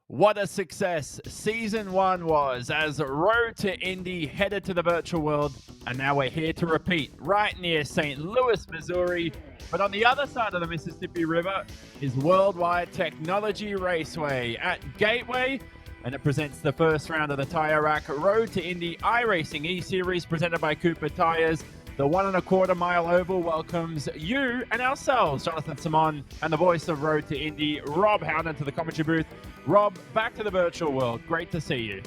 What a success Season 1 was as Road to Indy headed to the virtual world, and now we're here to repeat right near St. Louis, Missouri. But on the other side of the Mississippi River is Worldwide Technology Raceway at Gateway, and it presents the first round of the Tire Rack Road to Indy iRacing eSeries presented by Cooper Tires. The 1.25 mile oval welcomes you and ourselves, Jonathan Simon, and the voice of Road to Indy, Rob Howden, to the commentary booth. Rob, back to the virtual world. Great to see you.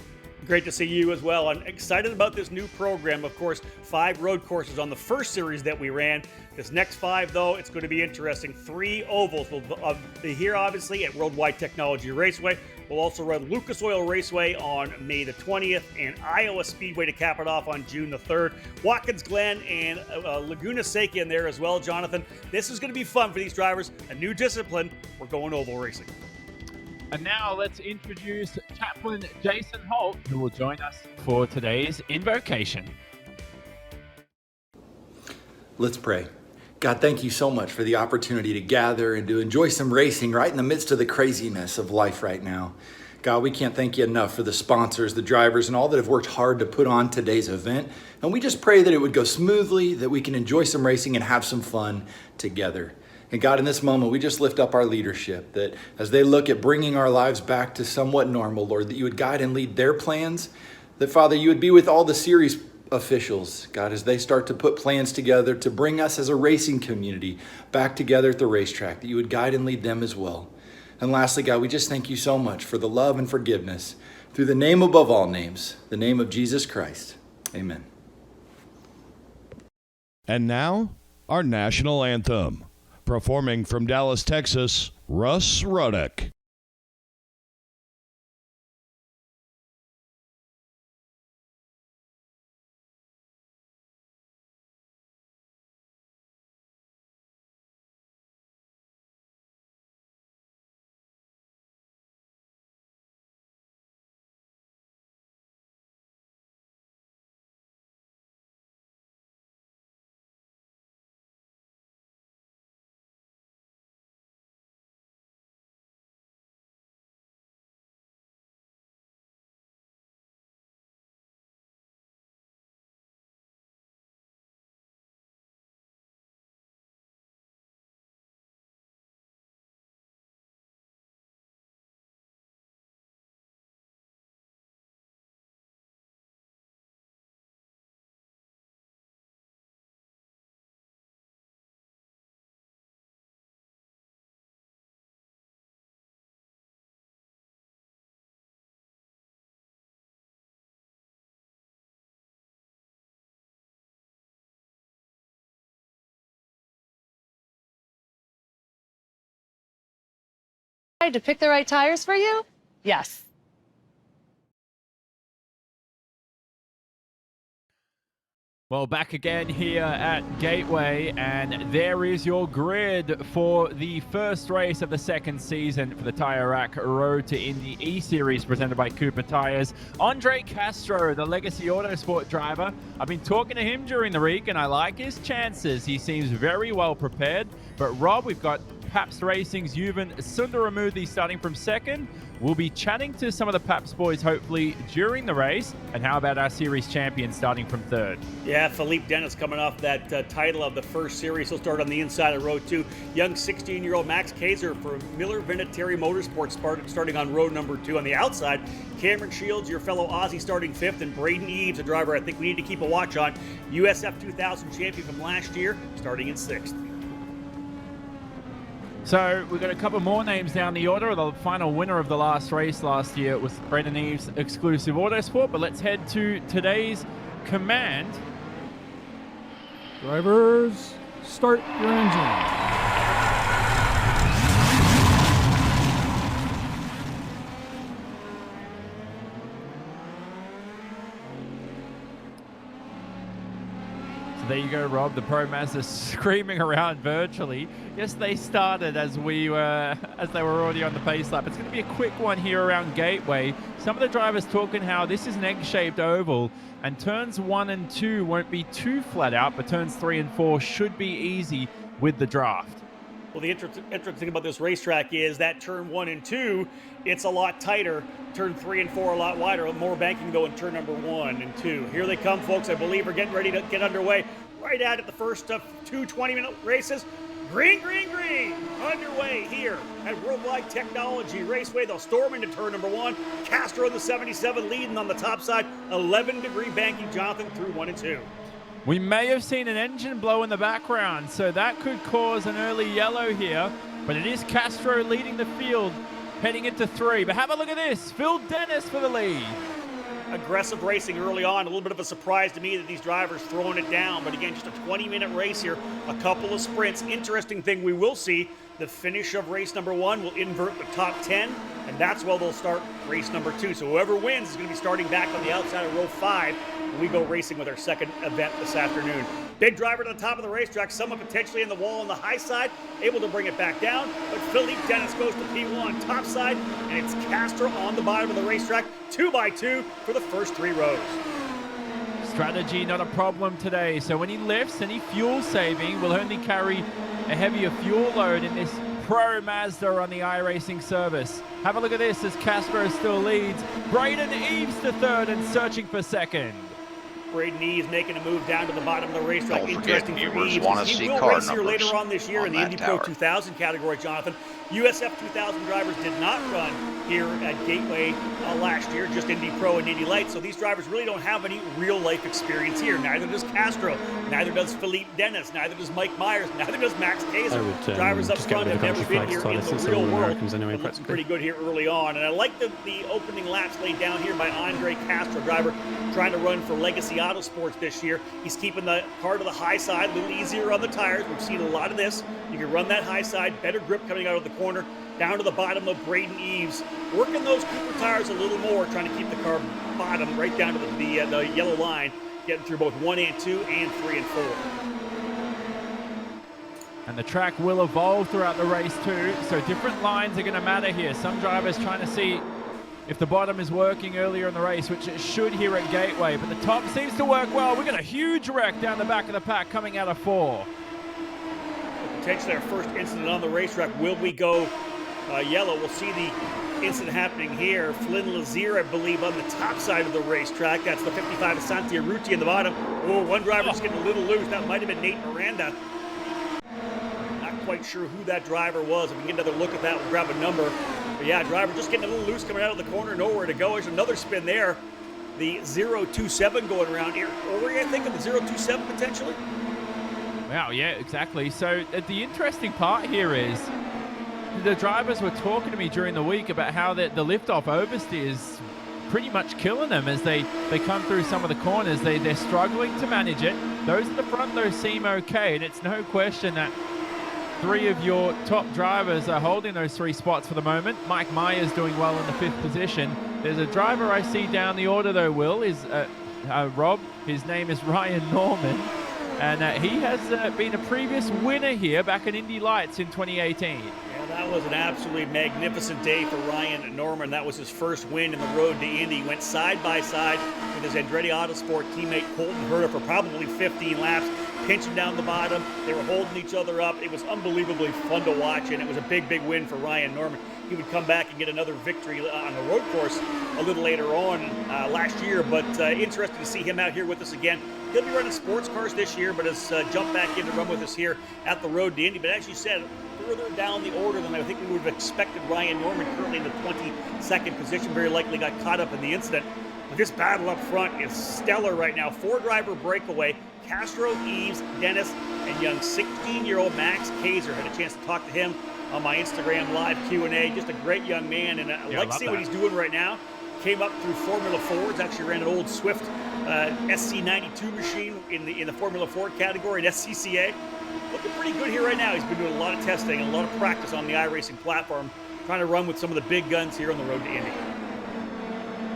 Great to see you as well. I'm excited about this new program. Of course, 5 road courses on the first series that we ran. This next 5, though, it's going to be interesting. 3 ovals will be here, obviously, at Worldwide Technology Raceway. We'll also run Lucas Oil Raceway on May the 20th and Iowa Speedway to cap it off on June the 3rd. Watkins Glen and Laguna Seca in there as well, Jonathan. This is going to be fun for these drivers. A new discipline. We're going oval racing. And now let's introduce Chaplain Jason Holt, who will join us for today's Invocation. Let's pray. God, thank you so much for the opportunity to gather and to enjoy some racing right in the midst of the craziness of life right now. God, we can't thank you enough for the sponsors, the drivers, and all that have worked hard to put on today's event. And we just pray that it would go smoothly, that we can enjoy some racing and have some fun together. And God, in this moment, we just lift up our leadership, that as they look at bringing our lives back to somewhat normal, Lord, that you would guide and lead their plans, that, Father, you would be with all the series officials, God, as they start to put plans together to bring us as a racing community back together at the racetrack, that you would guide and lead them as well. And lastly, God, we just thank you so much for the love and forgiveness through the name above all names, the name of Jesus Christ. Amen. And now, our national anthem. Performing from Dallas, Texas, Russ Ruddock. To pick the right tires for you? Yes. Well, back again here at Gateway, and there is your grid for the first race of the second season for the Tire Rack Road to Indy eSeries presented by Cooper Tires. Andre Castro, the Legacy Autosport driver, I've been talking to him during the week, and I like his chances. He seems very well prepared. But Rob, we've got Pabst Racing's Yuvan Sundaramurthy starting from second. We'll be chatting to some of the Pabst boys, hopefully, during the race. And how about our series champion starting from third? Yeah, Philippe Dennis coming off that title of the first series. He'll start on the inside of road 2. Young 16-year-old Max Kaiser for Miller Vinatieri Motorsports starting on road number 2. On the outside, Cameron Shields, your fellow Aussie, starting 5th. And Braden Eves, a driver I think we need to keep a watch on. USF 2000 champion from last year, starting in 6th. So we've got a couple more names down the order. The final winner of the last race last year was Braden Eves Exclusive Autosport. But let's head to today's command. Drivers, start your engine. So there you go, Rob. The Pro Mazda screaming around virtually. Yes, they started as they were already on the pace lap. It's going to be a quick one here around Gateway. Some of the drivers talking how this is an egg-shaped oval, and turns 1 and 2 won't be too flat out, but turns 3 and 4 should be easy with the draft. Well, the interesting thing about this racetrack is that turn 1 and 2, it's a lot tighter. Turn 3 and 4 a lot wider. More banking though in turn number 1 and 2. Here they come, folks. I believe we're getting ready to get underway. Right at it, the first of 2 20-minute races. Green, green, green. Underway here at Worldwide Technology Raceway. They'll storm into turn number 1. Castro in the 77 leading on the top side. 11-degree banking, Jonathan, through 1 and 2. We may have seen an engine blow in the background, so that could cause an early yellow here. But it is Castro leading the field, heading into 3. But have a look at this. Phil Dennis for the lead. Aggressive racing early on. A little bit of a surprise to me that these drivers throwing it down. But again, just a 20-minute race here. A couple of sprints. Interesting thing we will see, the finish of race number 1 will invert the top 10. And that's where they'll start race number 2. So whoever wins is going to be starting back on the outside of row 5. We go racing with our second event this afternoon. Big driver to the top of the racetrack, someone potentially in the wall on the high side, able to bring it back down, but Philippe Dennis goes to P1 top side, and it's Castro on the bottom of the racetrack, 2x2 for the first 3 rows. Strategy not a problem today, so when he lifts any fuel saving will only carry a heavier fuel load in this Pro Mazda on the iRacing service. Have a look at this as Castro still leads. Braden Eves to 3rd and searching for 2nd. Braden Eves making a move down to the bottom of the racetrack. Don't Interesting forget, for viewers Eves. want to He see will car race here later on this year on in the that Indy Pro tower. 2000 category, Jonathan. USF 2000 drivers did not run here at Gateway last year, just Indy Pro and Indy Light. So these drivers really don't have any real life experience here. Neither does Castro, neither does Philippe Dennis, neither does Mike Myers, neither does Max Kaiser. Drivers up front have never been here in the real world. Anyway, But looking pretty good here early on. And I like the opening laps laid down here by Andre Castro, driver trying to run for Legacy Autosports this year. He's keeping the car to the high side, a little easier on the tires. We've seen a lot of this. You can run that high side, better grip coming out of the corner. Down to the bottom of Braden Eves, working those Cooper tires a little more, trying to keep the car bottom right down to the yellow line, getting through both 1 and 2 and 3 and 4. And the track will evolve throughout the race too, so different lines are going to matter here. Some drivers trying to see if the bottom is working earlier in the race, which it should here at Gateway, but the top seems to work well. We've got a huge wreck down the back of the pack coming out of 4. Potentially our first incident on the racetrack. Will we go yellow? We'll see the incident happening here. Flynn Lazier, I believe, on the top side of the racetrack. That's the 55 of Santia Ruti in the bottom. Oh, one driver just getting a little loose. That might have been Nate Miranda. Not quite sure who that driver was. If we can get another look at that, we'll grab a number. But yeah, driver just getting a little loose coming out of the corner, nowhere to go. There's another spin there. The 027 going around here. Or were you thinking the 027 potentially? Wow, yeah, exactly. So the interesting part here is the drivers were talking to me during the week about how the liftoff oversteer is pretty much killing them as they come through some of the corners. They're struggling to manage it. Those at the front, though, seem okay, and it's no question that 3 of your top drivers are holding those 3 spots for the moment. Mike Myers doing well in the 5th position. There's a driver I see down the order, though, Will, is Rob. His name is Ryan Norman. And he has been a previous winner here back in Indy Lights in 2018. Yeah, that was an absolutely magnificent day for Ryan Norman. That was his first win in the road to Indy. He went side by side with his Andretti Autosport teammate Colton Herta for probably 15 laps, pinching down the bottom. They were holding each other up. It was unbelievably fun to watch, and it was a big, big win for Ryan Norman. He would come back and get another victory on the road course a little later on last year, but interesting to see him out here with us again. He'll be running sports cars this year, but has jumped back in to run with us here at the road to Indy. But as you said, further down the order than I think we would have expected. Ryan Norman currently in the 22nd position, very likely got caught up in the incident. But this battle up front is stellar right now. 4-driver breakaway. Castro, Eves, Dennis, and young 16-year-old Max Kaiser. Had a chance to talk to him on my Instagram live Q&A. Just a great young man, and I like to see what he's doing right now. Came up through Formula Fords, actually ran an old Swift SC92 machine in the Formula Ford category at SCCA. Looking pretty good here right now. He's been doing a lot of testing and a lot of practice on the iRacing platform, trying to run with some of the big guns here on the road to Indy.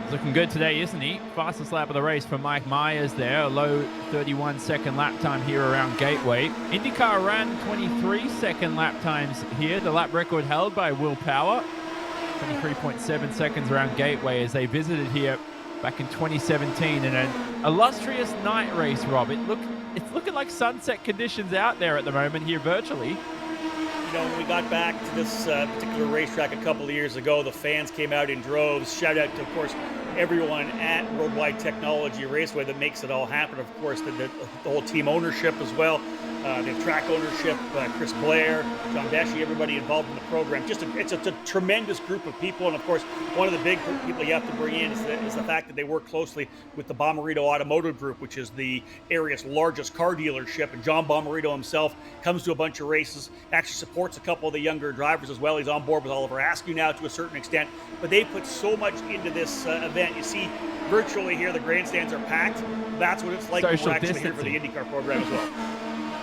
He's looking good today, isn't he? Fastest lap of the race for Mike Myers there. A low 31-second lap time here around Gateway. IndyCar ran 23-second lap times here. The lap record held by Will Power. 23.7 seconds around Gateway as they visited here back in 2017 in an illustrious night race, Rob. It's looking like sunset conditions out there at the moment here virtually. You know, when we got back to this particular racetrack a couple of years ago, the fans came out in droves. Shout out to, of course, everyone at Worldwide Technology Raceway that makes it all happen. Of course, the whole team ownership as well. The track ownership, Chris Blair, John Deshi, everybody involved in the program. It's a tremendous group of people, and of course, one of the big people you have to bring in is the fact that they work closely with the Bomarito Automotive Group, which is the area's largest car dealership. And John Bomarito himself comes to a bunch of races, actually supports a couple of the younger drivers as well. He's on board with Oliver Askew now to a certain extent, but they put so much into this event. You see, virtually here, the grandstands are packed. That's what it's like when we're actually here for the IndyCar program as well.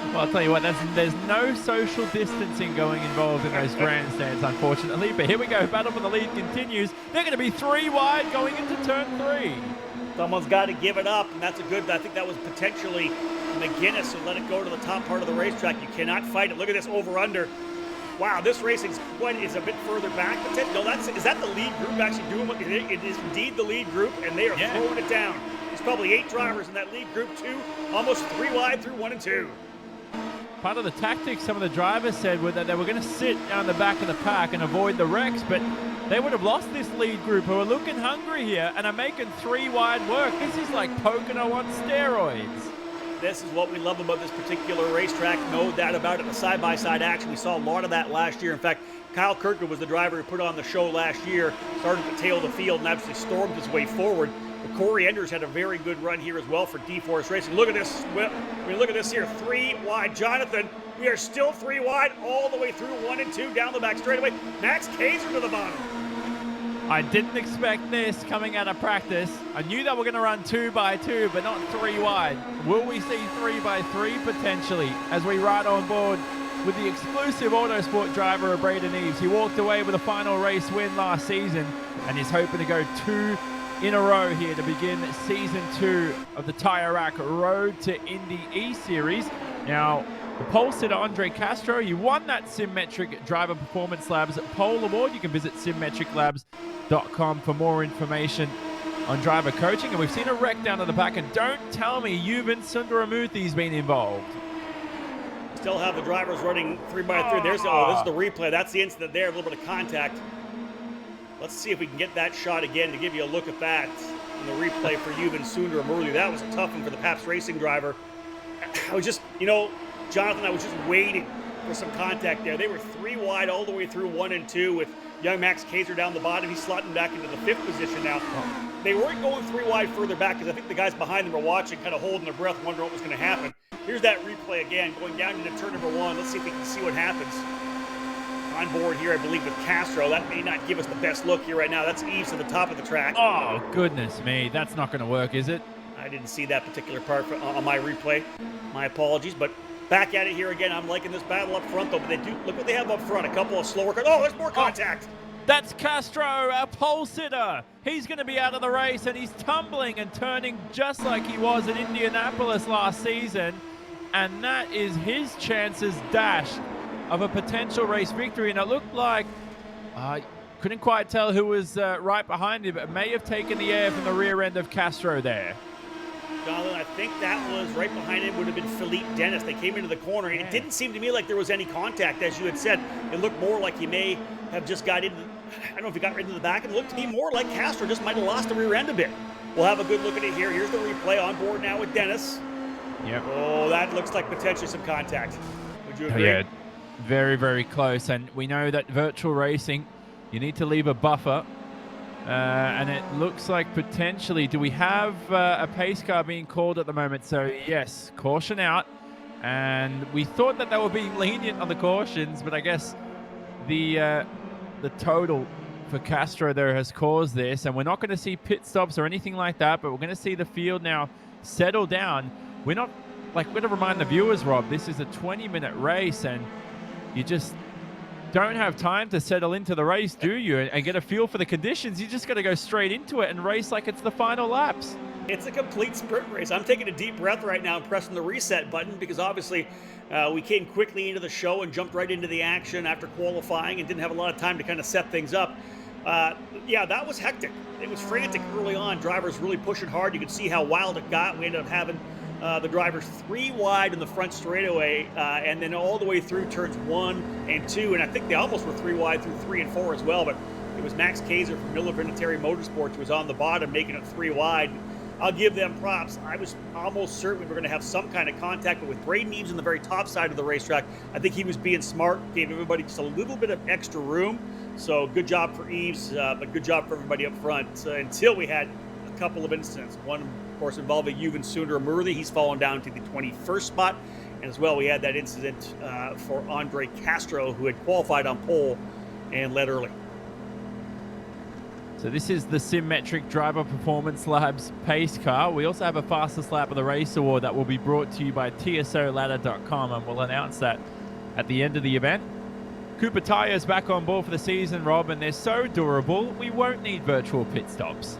Well, I'll tell you what, there's no social distancing involved in those grandstands, unfortunately. But here we go, battle for the lead continues. They're going to be 3 wide going into turn 3. Someone's got to give it up, and that's a good, I think that was potentially McGuinness who let it go to the top part of the racetrack. You cannot fight it. Look at this over-under. Wow, this racing's is a bit further back. No, is that the lead group actually doing what it is indeed the lead group, and they are throwing it down. There's probably 8 drivers in that lead group, 2, almost 3 wide through 1 and 2. Part of the tactics some of the drivers said were that they were going to sit down the back of the pack and avoid the wrecks, but they would have lost this lead group who are looking hungry here and are making 3 wide work. This is like Pocono on steroids. This is what we love about this particular racetrack, no doubt about it. The side-by-side action, we saw a lot of that last year. In fact, Kyle Kirkwood was the driver who put on the show last year, started at the tail of the field and absolutely stormed his way forward. But Corey Enders had a very good run here as well for D-Force Racing. Look at this. Look at this here. 3 wide. Jonathan, we are still 3 wide all the way through 1 and 2 down the back straightaway. Max Kaiser to the bottom. I didn't expect this coming out of practice. I knew that we're going to run 2 by 2, but not 3 wide. Will we see 3 by 3 potentially as we ride on board with the exclusive Autosport driver of Braden Eves? He walked away with a final race win last season and is hoping to go 2 in a row here to begin season 2 of the Tire Rack Road to Indy eSeries. Now, the pole sitter Andre Castro, you won that Symmetric Driver Performance Labs pole award. You can visit symmetriclabs.com for more information on driver coaching. And we've seen a wreck down at the back, and don't tell me Yuvan Sundaramurthy's been involved. Still have the drivers running 3 by 3. This is the replay. That's the incident there, a little bit of contact. Let's see if we can get that shot again to give you a look at that in the replay for Yuvan Sundaramurthy. That was a tough one for the Pabst Racing driver. I was just, Jonathan, I was just waiting for some contact there. They were 3 wide all the way through 1 and 2 with young Max Kaiser down the bottom. He's slotting back into the 5th position now. They weren't going 3 wide further back because I think the guys behind them were watching, kind of holding their breath, wondering what was going to happen. Here's that replay again, going down into turn number 1. Let's see if we can see what happens. On board here, I believe, with Castro. That may not give us the best look here right now. That's Eves at the top of the track. Oh, goodness me. That's not going to work, is it? I didn't see that particular part on my replay. My apologies, but back at it here again. I'm liking this battle up front, though, but look what they have up front. A couple of slower cars. Oh, there's more contact. That's Castro, our pole sitter. He's going to be out of the race, and he's tumbling and turning just like he was in Indianapolis last season. And that is his chances dashed of a potential race victory. And it looked like, couldn't quite tell who was right behind him, but may have taken the air from the rear end of Castro there. Jonathan, I think that was right behind him would have been Philippe Dennis. They came into the corner, and it didn't seem to me like there was any contact, as you had said. It looked more like he may have just got into, I don't know if he got right into the back. It looked to me more like Castro just might have lost the rear end a bit. We'll have a good look at it here. Here's the replay on board now with Dennis. Yep. Oh, that looks like potentially some contact. Would you agree? Yeah, very, very close. And we know that virtual racing, you need to leave a buffer. And it looks like potentially, do we have a pace car being called at the moment? So yes, caution out. And we thought that they were being lenient on the cautions, but I guess the total for Castro there has caused this. And we're not going to see pit stops or anything like that, but we're going to see the field now settle down. We're not, we're going to remind the viewers, Rob, this is a 20-minute race, and you just don't have time to settle into the race, do you? And get a feel for the conditions. You just got to go straight into it and race like it's the final laps. It's a complete sprint race. I'm taking a deep breath right now and pressing the reset button because obviously we came quickly into the show and jumped right into the action after qualifying and didn't have a lot of time to kind of set things up. Yeah, that was hectic. It was frantic early on. Drivers really pushing hard. You could see how wild it got. We ended up having the drivers 3 wide in the front straightaway, and then all the way through turns 1 and 2. And I think they almost were 3 wide through 3 and 4 as well. But it was Max Kaiser from Miller Vinatieri Motorsports who was on the bottom, making it 3 wide. I'll give them props. I was almost certain we were going to have some kind of contact, but with Braden Eves on the very top side of the racetrack, I think he was being smart, gave everybody just a little bit of extra room. So good job for Eves, but good job for everybody up front until we had a couple of incidents. One, of course, involving Yuvan Sundaramurthy. He's fallen down to the 21st spot. And as well, we had that incident for Andre Castro, who had qualified on pole and led early. So this is the Symmetric Driver Performance Labs pace car. We also have a fastest lap of the race award that will be brought to you by TSOladder.com, and we'll announce that at the end of the event. Cooper Tires back on board for the season, Rob, and they're so durable, we won't need virtual pit stops.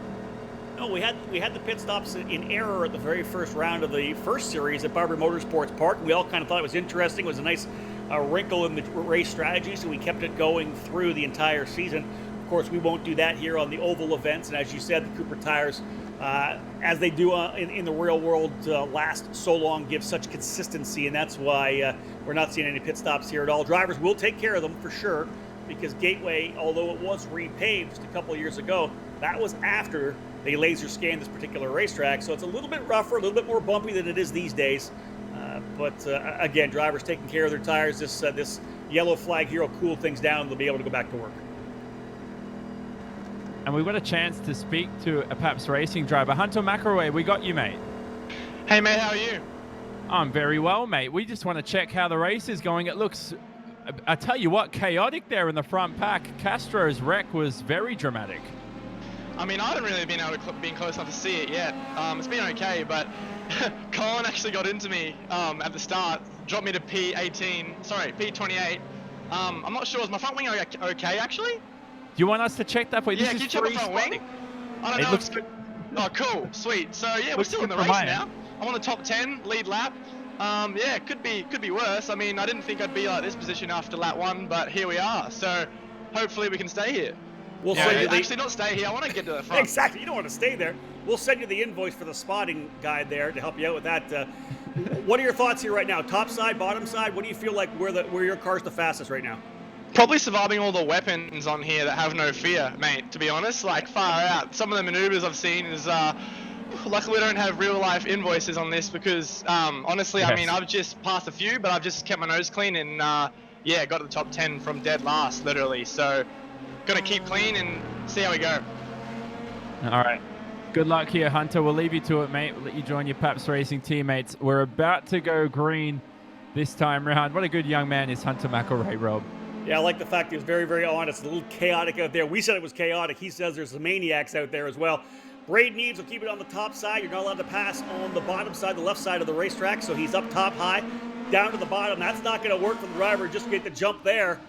No, we had the pit stops in error at the very first round of the first series at Barber Motorsports Park. We all kind of thought it was interesting. It was a nice wrinkle in the race strategy, so we kept it going through the entire season. Of course, we won't do that here on the oval events, and as you said, the Cooper tires, as they do in the real world, last so long, give such consistency, and that's why we're not seeing any pit stops here at all. Drivers will take care of them for sure, because Gateway, although it was repaved just a couple of years ago, that was after they laser scanned this particular racetrack, so it's a little bit rougher, a little bit more bumpy than it is these days. But again, drivers taking care of their tires. This yellow flag here will cool things down, and they'll be able to go back to work. And we've got a chance to speak to a Paps Racing driver. Hunter McElroy, we got you, mate. Hey, mate, how are you? I'm very well, mate. We just want to check how the race is going. It looks, I tell you what, chaotic there in the front pack. Castro's wreck was very dramatic. I mean, I haven't really been close enough to see it yet. It's been okay, but Colin actually got into me at the start, dropped me to P28. I'm not sure, is my front wing okay, actually? Do you want us to check that for you? Yeah, can you check my front wing? I don't know. It looks good. Oh, cool, sweet. So yeah, we're still in the race now. I'm on the top 10, lead lap. Yeah, could be worse. I mean, I didn't think I'd be like this position after lap 1, but here we are. So hopefully we can stay here. We'll send you actually not stay here. I want to get to the front. Exactly. You don't want to stay there. We'll send you the invoice for the spotting guide there to help you out with that. What are your thoughts here right now? Top side, bottom side? What do you feel like where your car's the fastest right now? Probably surviving all the weapons on here that have no fear, mate, to be honest, like far out. Some of the maneuvers I've seen is, luckily we don't have real life invoices on this because, honestly, yes. I mean, I've just passed a few, but I've just kept my nose clean and, yeah, got to the top 10 from dead last, literally. So, gonna keep clean and see how we go. All right. Good luck here, Hunter. We'll leave you to it, mate. We'll let you join your Paps Racing teammates. We're about to go green this time round. What a good young man is Hunter McElroy, Rob. Yeah, I like the fact he was very, very honest. A little chaotic out there. We said it was chaotic. He says there's some maniacs out there as well. Braden Eves will keep it on the top side. You're not allowed to pass on the bottom side, the left side of the racetrack. So he's up top high, down to the bottom. That's not going to work for the driver just to get the jump there.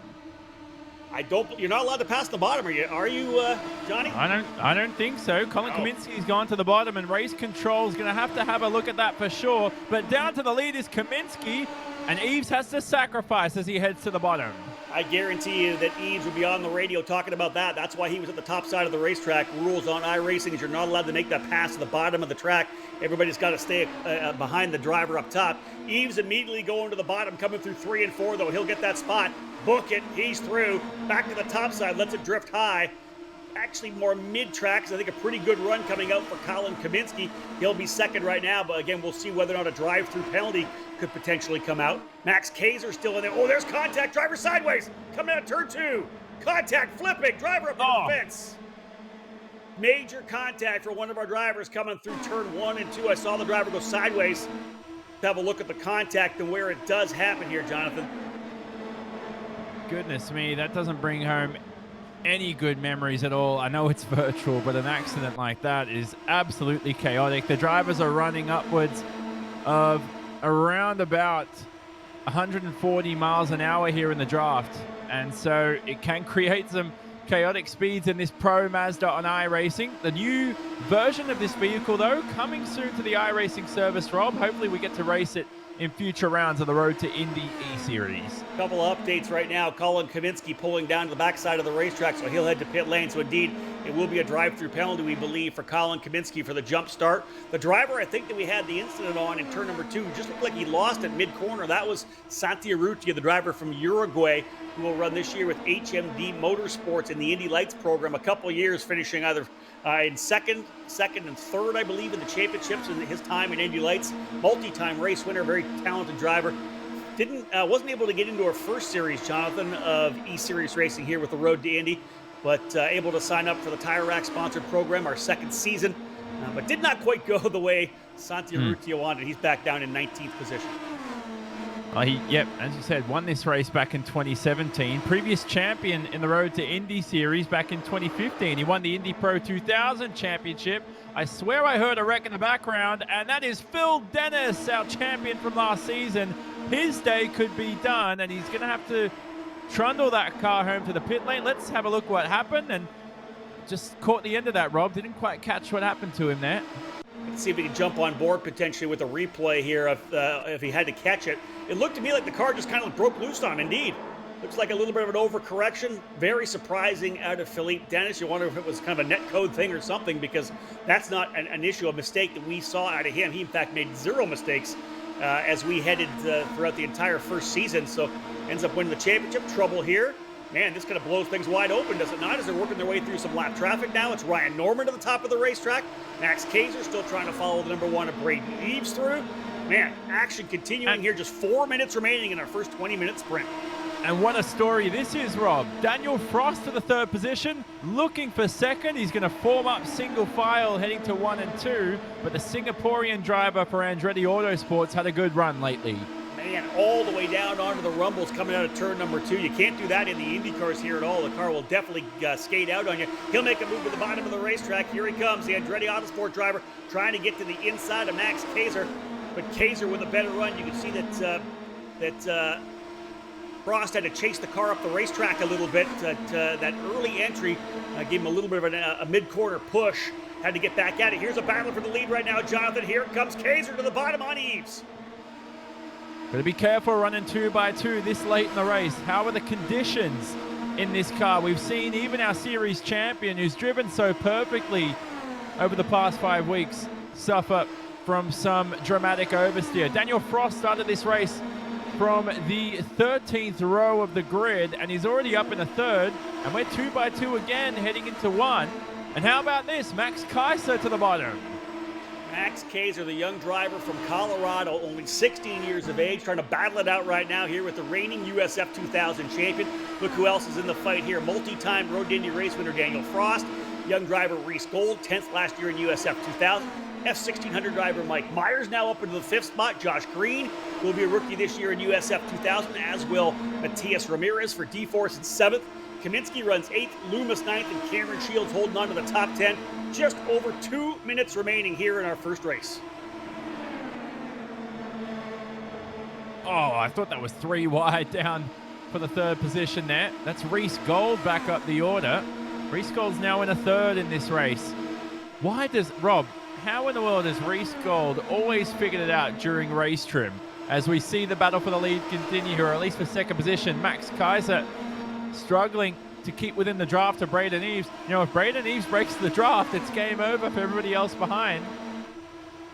You're not allowed to pass the bottom, are you, Johnny? I don't think so. Colin Kaminsky's gone to the bottom, and race control's going to have a look at that for sure. But down to the lead is Kaminsky, and Eves has to sacrifice as he heads to the bottom. I guarantee you that Eves would be on the radio talking about that. That's why he was at the top side of the racetrack. Rules on iRacing is you're not allowed to make that pass to the bottom of the track. Everybody's got to stay behind the driver up top. Eves immediately going to the bottom, coming through 3 and 4, though. He'll get that spot. Book it. He's through. Back to the top side. Lets it drift high. Actually more mid-track, so I think a pretty good run coming out for Colin Kaminsky. He'll be second right now, but again, we'll see whether or not a drive-through penalty could potentially come out. Max Kaiser still in there. Oh, there's contact. Driver sideways. Coming out turn 2. Contact, flipping. Driver up the fence. Major contact for one of our drivers coming through turn 1 and 2. I saw the driver go sideways. Let's have a look at the contact and where it does happen here, Jonathan. Goodness me, that doesn't bring home any good memories at all. I know it's virtual, but an accident like that is absolutely chaotic. The drivers are running upwards of around about 140 miles an hour here in the draft, and so it can create some chaotic speeds in this Pro Mazda on iRacing. The new version of this vehicle, though, coming soon to the iRacing service, Rob. Hopefully we get to race it in future rounds of the Road to Indy eSeries. A couple of updates right now. Colin Kaminsky pulling down to the backside of the racetrack, so he'll head to pit lane. So indeed, It will be a drive-through penalty, we believe, for Colin Kaminsky for the jump start. The driver I think that we had the incident on in turn number 2 just looked like he lost at mid-corner. That was Santi Urrutia, the driver from Uruguay, who will run this year with HMD Motorsports in the Indy Lights program. A couple of years finishing either in second and third, I believe, in the championships in his time in Indy Lights. Multi-time race winner, very talented driver. Wasn't able to get into our first series, Jonathan, of eSeries Racing here with the Road to Indy, but able to sign up for the Tire Rack sponsored program, our second season, but did not quite go the way Santi Urrutia wanted. He's back down in 19th position. Yep, as you said, won this race back in 2017. Previous champion in the Road to Indy series back in 2015. He won the Indy Pro 2000 championship. I swear I heard a wreck in the background, and that is Phil Dennis, our champion from last season. His day could be done, and he's going to have to trundle that car home to the pit lane. Let's have a look what happened, and just caught the end of that, Rob. Didn't quite catch what happened to him there. Let's see if he can jump on board potentially with a replay here if he had to catch it. It looked to me like the car just kind of broke loose on him, indeed. Looks like a little bit of an overcorrection. Very surprising out of Philippe Dennis. You wonder if it was kind of a net code thing or something, because that's not an issue, a mistake that we saw out of him. He, in fact, made 0 mistakes as we headed throughout the entire first season. So ends up winning the championship. Trouble here. Man, this kind of blows things wide open, does it not? As they're working their way through some lap traffic now. It's Ryan Norman to the top of the racetrack. Max Kaiser still trying to follow the number 1 of Braden Eves through. Man, action continuing here. Just 4 minutes remaining in our first 20-minute sprint. And what a story this is, Rob. Daniel Frost to the 3rd position, looking for 2nd. He's going to form up single file heading to 1 and 2. But the Singaporean driver for Andretti Autosports had a good run lately. Man, all the way down onto the rumbles coming out of turn number 2. You can't do that in the Indy cars here at all. The car will definitely skate out on you. He'll make a move to the bottom of the racetrack. Here he comes, the Andretti Autosport driver trying to get to the inside of Max Kaiser. But Kaiser with a better run. You can see that Frost had to chase the car up the racetrack a little bit. That early entry gave him a little bit of a mid-corner push. Had to get back at it. Here's a battle for the lead right now, Jonathan. Here comes Kaiser to the bottom on Eves. Got to be careful running 2 by 2 this late in the race. How are the conditions in this car? We've seen even our series champion, who's driven so perfectly over the past 5 weeks, suffer from some dramatic oversteer. Daniel Frost started this race from the 13th row of the grid, and he's already up in the 3rd, and we're 2 by 2 again heading into 1. And how about this? Max Kaiser to the bottom. Max Kaiser, the young driver from Colorado, only 16 years of age, trying to battle it out right now here with the reigning USF 2000 champion. Look who else is in the fight here. Multi-time Road to Indy race winner Daniel Frost. Young driver Reese Gold, 10th last year in USF 2000. F1600 driver Mike Myers now up into the 5th spot. Josh Green will be a rookie this year in USF 2000, as will Matias Ramirez for D-Force in 7th. Kaminsky runs 8th, Loomis 9th, and Cameron Shields holding on to the top 10. Just over 2 minutes remaining here in our first race. Oh, I thought that was 3 wide down for the 3rd position there. That's Reese Gold back up the order. Reese Gold's now in a 3rd in this race. Rob, how in the world has Reese Gold always figured it out during race trim? As we see the battle for the lead continue here, or at least for 2nd position, Max Kaiser struggling to keep within the draft of Braden Eves. You know, if Braden Eves breaks the draft, it's game over for everybody else behind.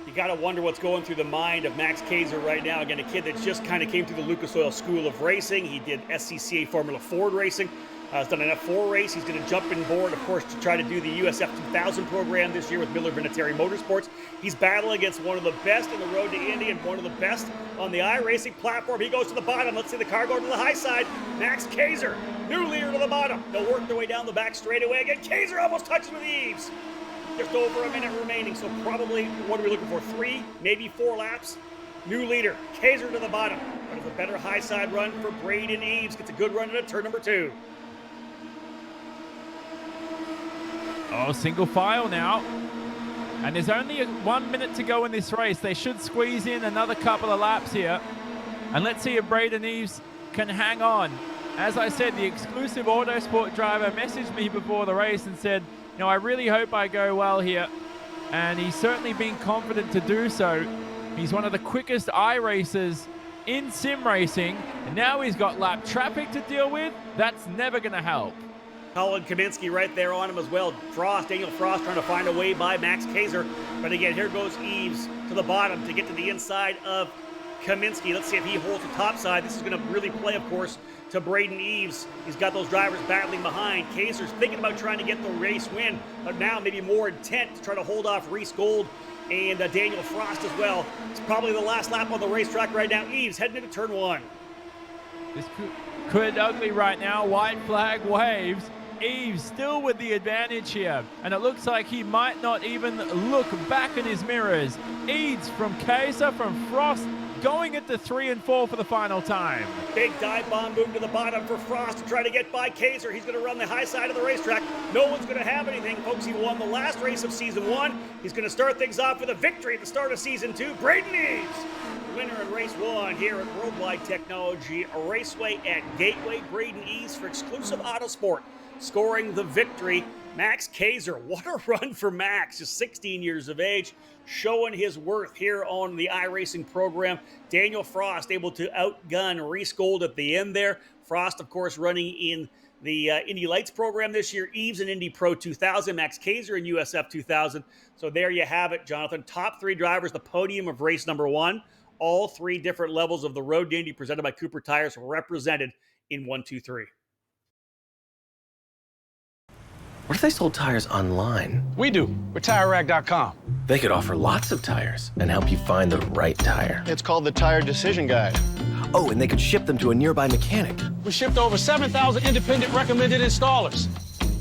You got to wonder what's going through the mind of Max Kaiser right now. Again, a kid that just kind of came through the Lucas Oil School of Racing. He did SCCA Formula Ford racing. He's done an F4 race. He's going to jump in board, of course, to try to do the USF 2000 program this year with Miller Vinatieri Motorsports. He's battling against one of the best in the Road to Indy and one of the best on the iRacing platform. He goes to the bottom. Let's see the car go to the high side. Max Kaiser, new leader to the bottom. They'll work their way down the back straightaway again. Kaiser almost touches with Eves. Just over a minute remaining, so probably, what are we looking for, 3, maybe 4 laps? New leader, Kaiser to the bottom. But it's a better high side run for Braden Eves. Gets a good run into turn number 2. Oh, single file now. And there's only 1 minute to go in this race. They should squeeze in another couple of laps here. And let's see if Braden Eves can hang on. As I said, the exclusive Autosport driver messaged me before the race and said, you know, I really hope I go well here. And he's certainly been confident to do so. He's one of the quickest iRacers in sim racing. And now he's got lap traffic to deal with. That's never going to help. Colin Kaminsky right there on him as well. Daniel Frost trying to find a way by Max Kaiser. But again, here goes Eves to the bottom to get to the inside of Kaminsky. Let's see if he holds the top side. This is going to really play, of course, to Braden Eves. He's got those drivers battling behind. Kaiser's thinking about trying to get the race win, but now maybe more intent to try to hold off Reese Gold and Daniel Frost as well. It's probably the last lap on the racetrack right now. Eves heading into turn 1. This could end ugly right now. White flag waves. Eves still with the advantage here, and it looks like he might not even look back in his mirrors. Eves from Kaiser, from Frost, going into 3 and 4 for the final time. Big dive bomb move to the bottom for Frost to try to get by Kaiser. He's going to run the high side of the racetrack. No one's going to have anything, folks. He won the last race of season 1. He's going to start things off with a victory at the start of season 2. Braden Eves, winner in race 1 here at Worldwide Technology Raceway at Gateway. Braden Eves for Exclusive Autosport, scoring the victory. Max Kaiser, what a run for Max, just 16 years of age, showing his worth here on the iRacing program. Daniel Frost able to outgun Reese Gold at the end there. Frost, of course, running in the Indy Lights program this year. Eves in Indy Pro 2000, Max Kaiser in USF 2000. So there you have it, Jonathan. Top 3 drivers, the podium of race number 1. All 3 different levels of the Road to Indy presented by Cooper Tires represented in 1, 2, 3. What if they sold tires online? We do. We're TireRack.com. They could offer lots of tires and help you find the right tire. It's called the Tire Decision Guide. Oh, and they could ship them to a nearby mechanic. We shipped over 7,000 independent recommended installers.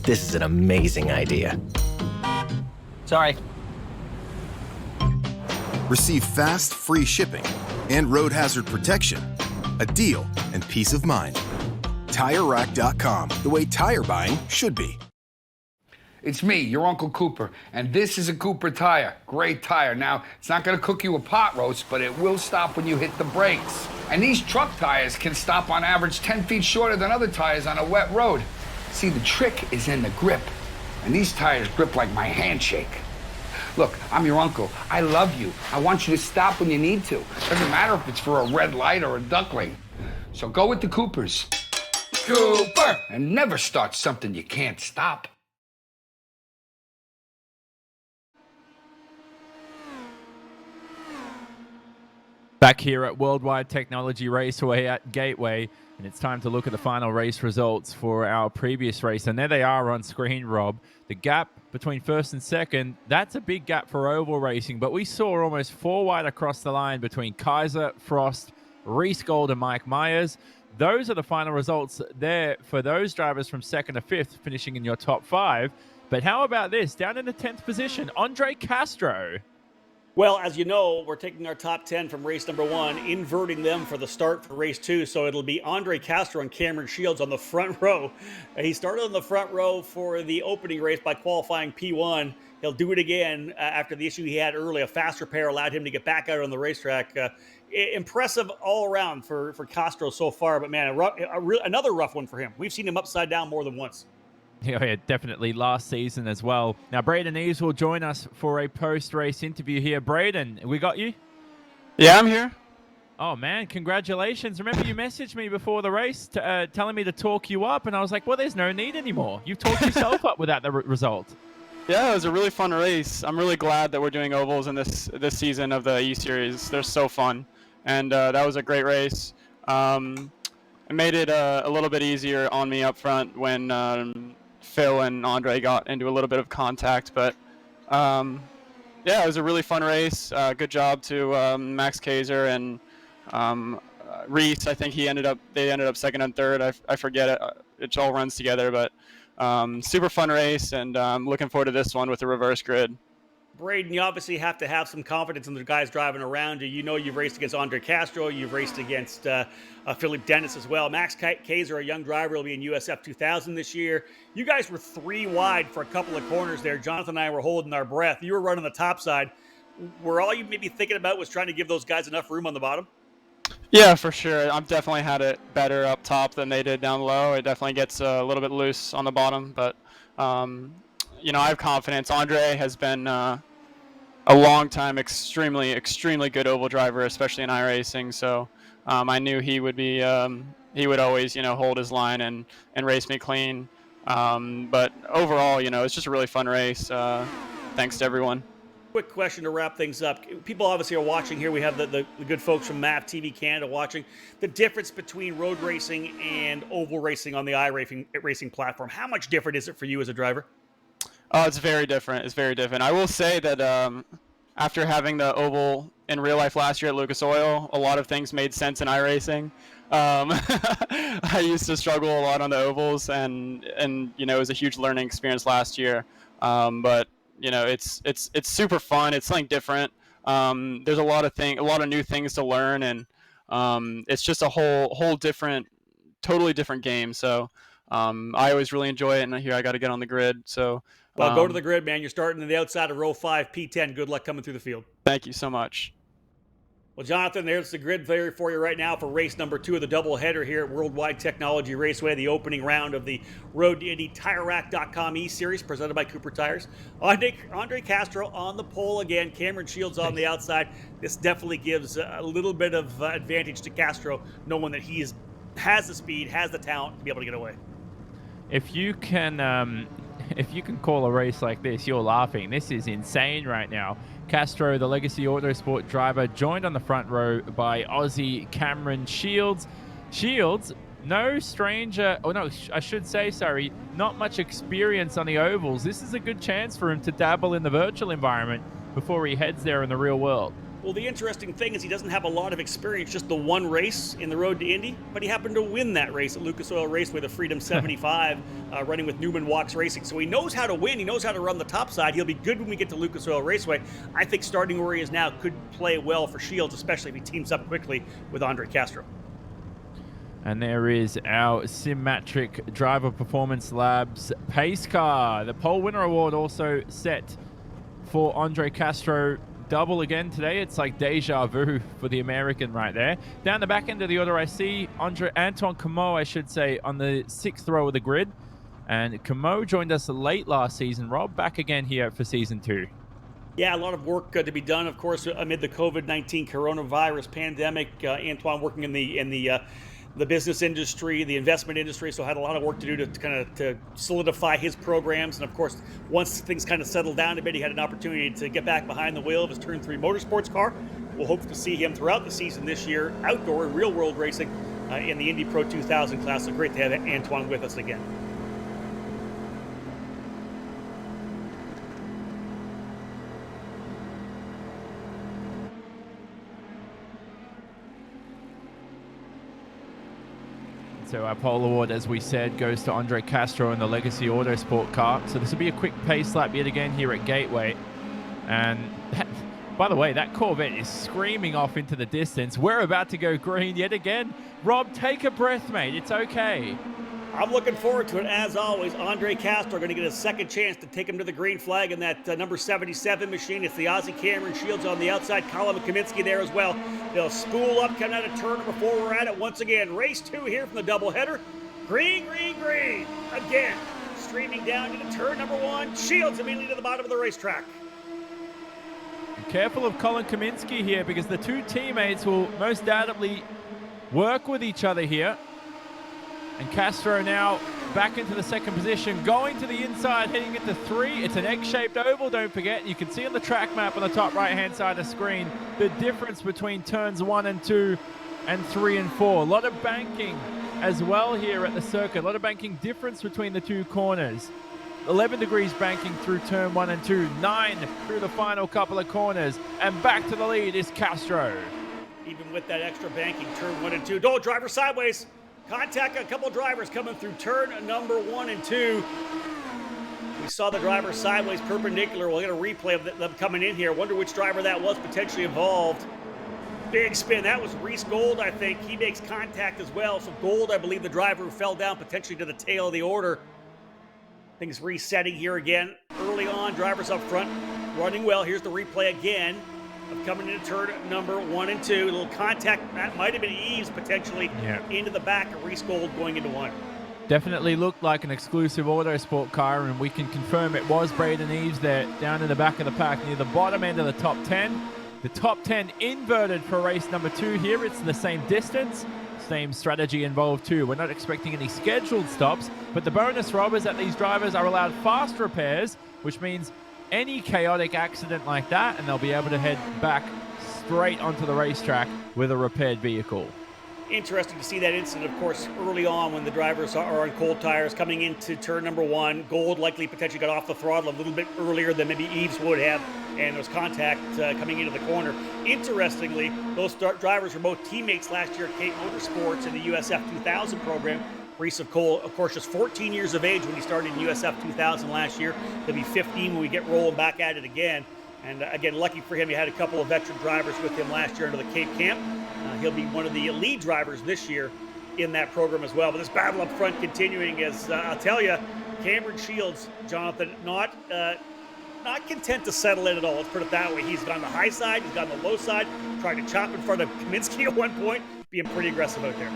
This is an amazing idea. Sorry. Receive fast, free shipping and road hazard protection, a deal, and peace of mind. TireRack.com, the way tire buying should be. It's me, your Uncle Cooper, and this is a Cooper tire. Great tire. Now, it's not going to cook you a pot roast, but it will stop when you hit the brakes. And these truck tires can stop on average 10 feet shorter than other tires on a wet road. See, the trick is in the grip, and these tires grip like my handshake. Look, I'm your uncle. I love you. I want you to stop when you need to. Doesn't matter if it's for a red light or a duckling. So go with the Coopers. Cooper! And never start something you can't stop. Back here at Worldwide Technology Raceway at Gateway, and it's time to look at the final race results for our previous race. And there they are on screen, Rob. The gap between first and second, that's a big gap for oval racing, but we saw almost 4 wide across the line between Kaiser, Frost, Reese Gold, and Mike Myers. Those are the final results there for those drivers from second to fifth, finishing in your top 5. But how about this? Down in the 10th position, Andre Castro. Well, as you know, we're taking our top 10 from race number 1, inverting them for the start for race 2. So it'll be Andre Castro and Cameron Shields on the front row. He started on the front row for the opening race by qualifying P1. He'll do it again after the issue he had early. A fast repair allowed him to get back out on the racetrack. Impressive all around for Castro so far, but man, another rough one for him. We've seen him upside down more than once. Yeah, definitely last season as well. Now, Braden Eves will join us for a post-race interview here. Braden, we got you? Yeah, I'm here. Oh, man, congratulations. Remember you messaged me before the race telling me to talk you up, and I was like, well, there's no need anymore. You've talked yourself up with that result. Yeah, it was a really fun race. I'm really glad that we're doing ovals in this season of the eSeries. They're so fun, and that was a great race. It made it a little bit easier on me up front when Phil and Andre got into a little bit of contact, but yeah, it was a really fun race. Good job to Max Kaiser and Reese. I think they ended up second and third. I forget it. It all runs together, but super fun race, and looking forward to this one with the reverse grid. Braden, you obviously have to have some confidence in the guys driving around you. You know you've raced against Andre Castro. You've raced against Philip Dennis as well. Max Kaiser, a young driver, will be in USF 2000 this year. You guys were 3 wide for a couple of corners there. Jonathan and I were holding our breath. You were running the top side. Were all you maybe thinking about was trying to give those guys enough room on the bottom? Yeah, for sure. I've definitely had it better up top than they did down low. It definitely gets a little bit loose on the bottom, but you know, I have confidence. Andre has been a long time, extremely good oval driver, especially in iRacing. So I knew he would be, he would always, you know, hold his line and race me clean. But overall, it's just a really fun race. Thanks to everyone. Quick question to wrap things up. People obviously are watching here. We have the good folks from MAV TV Canada watching. The difference between road racing and oval racing on the iRacing platform. How much different is it for you as a driver? Oh, it's very different. It's very different. I will say that after having the oval in real life last year at Lucas Oil, a lot of things made sense in iRacing. I used to struggle a lot on the ovals, and it was a huge learning experience last year. But it's super fun. It's something different. There's a lot of new things to learn, and it's just a whole different, totally different game. So I always really enjoy it, and here I got to get on the grid. So well, go to the grid, man. You're starting on the outside of row 5, P10. Good luck coming through the field. Thank you so much. Well, Jonathan, there's the grid there for you right now for race number 2 of the doubleheader here at Worldwide Technology Raceway, the opening round of the Road to Indy TireRack.com eSeries presented by Cooper Tires. Andre Castro on the pole again. Cameron Shields on the outside. This definitely gives a little bit of advantage to Castro, knowing that he has the speed, has the talent to be able to get away. If you can call a race like this, you're laughing. This is insane right now. Castro, the Legacy Autosport driver, joined on the front row by Aussie Cameron Shields. Shields, no stranger, or no, I should say, sorry, not much experience on the ovals. This is a good chance for him to dabble in the virtual environment before he heads there in the real world. Well, the interesting thing is he doesn't have a lot of experience, just the one race in the Road to Indy, but he happened to win that race at Lucas Oil Raceway, the Freedom 75, running with Newman Walks Racing. So he knows how to win. He knows how to run the top side. He'll be good when we get to Lucas Oil Raceway. I think starting where he is now could play well for Shields, especially if he teams up quickly with Andre Castro. And there is our Simmatric Driver Performance Labs pace car. The pole winner award also set for Andre Castro. Double again today. It's like deja vu for the American right there. Down the back end of the order, I see Antoine Comeau, I should say, on the 6th row of the grid. And Comeau joined us late last season. Rob, back again here for season 2. Yeah, a lot of work to be done, of course, amid the COVID-19 coronavirus pandemic. Antoine working in the business industry, the investment industry, so had a lot of work to do to solidify his programs. And of course, once things kind of settled down a bit, he had an opportunity to get back behind the wheel of his Turn 3 motorsports car. We'll hope to see him throughout the season this year, outdoor and real world racing in the Indy Pro 2000 class. So great to have Antoine with us again. So our pole award, as we said, goes to Andre Castro in the Legacy Autosport car. So this will be a quick pace lap yet again here at Gateway. And by the way, that Corvette is screaming off into the distance. We're about to go green yet again. Rob, take a breath, mate. It's okay. I'm looking forward to it, as always. Andre Castro going to get a second chance to take him to the green flag in that number 77 machine. It's the Aussie Cameron Shields on the outside. Colin Kaminsky there as well. They'll spool up, coming out of turn number 4. We're at it once again. Race 2 here from the doubleheader. Green, green, green. Again, streaming down into turn number 1. Shields immediately to the bottom of the racetrack. Careful of Colin Kaminsky here, because the two teammates will most doubtly work with each other here. And Castro now back into the second position, going to the inside, heading into 3. It's an egg-shaped oval, don't forget. You can see on the track map on the top right-hand side of the screen the difference between turns 1 and 2 and 3 and 4. A lot of banking as well here at the circuit. A lot of banking difference between the two corners. 11 degrees banking through turn 1 and 2. 9 through the final couple of corners. And back to the lead is Castro. Even with that extra banking, turn 1 and 2. Don't driver sideways. Contact a couple drivers coming through turn number 1 and 2. We saw the driver sideways perpendicular. We'll get a replay of them coming in here. Wonder which driver that was potentially involved. Big spin. That was Reese Gold, I think. He makes contact as well. So Gold, I believe, the driver who fell down potentially to the tail of the order. Things resetting here again. Early on, drivers up front running well. Here's the replay again. Coming into turn number 1 and 2. A little contact. That might have been Eves potentially into the back of Reese Gold going into 1. Definitely looked like an exclusive Autosport car, and we can confirm it was Braden Eves there down in the back of the pack near the bottom end of the top 10. The top 10 inverted for race number 2 here. It's the same distance. same strategy involved too. We're not expecting any scheduled stops, but the bonus, Rob, is that these drivers are allowed fast repairs, which means any chaotic accident like that, and they'll be able to head back straight onto the racetrack with a repaired vehicle. Interesting to see that incident, of course, early on when the drivers are on cold tires coming into turn number 1. Gold likely potentially got off the throttle a little bit earlier than maybe Eves would have, and there was contact coming into the corner. Interestingly, those drivers were both teammates last year at Cape Motorsports in the USF 2000 program. Reese, of course, just 14 years of age when he started in USF 2000 last year. He'll be 15 when we get rolling back at it again. And again, lucky for him, he had a couple of veteran drivers with him last year into the Cape Camp. He'll be one of the lead drivers this year in that program as well. But this battle up front continuing as, I'll tell you, Cameron Shields, Jonathan, not content to settle in at all. Let's put it that way. He's gone the high side, he's gone the low side, trying to chop in front of Kaminsky at one point, being pretty aggressive out there.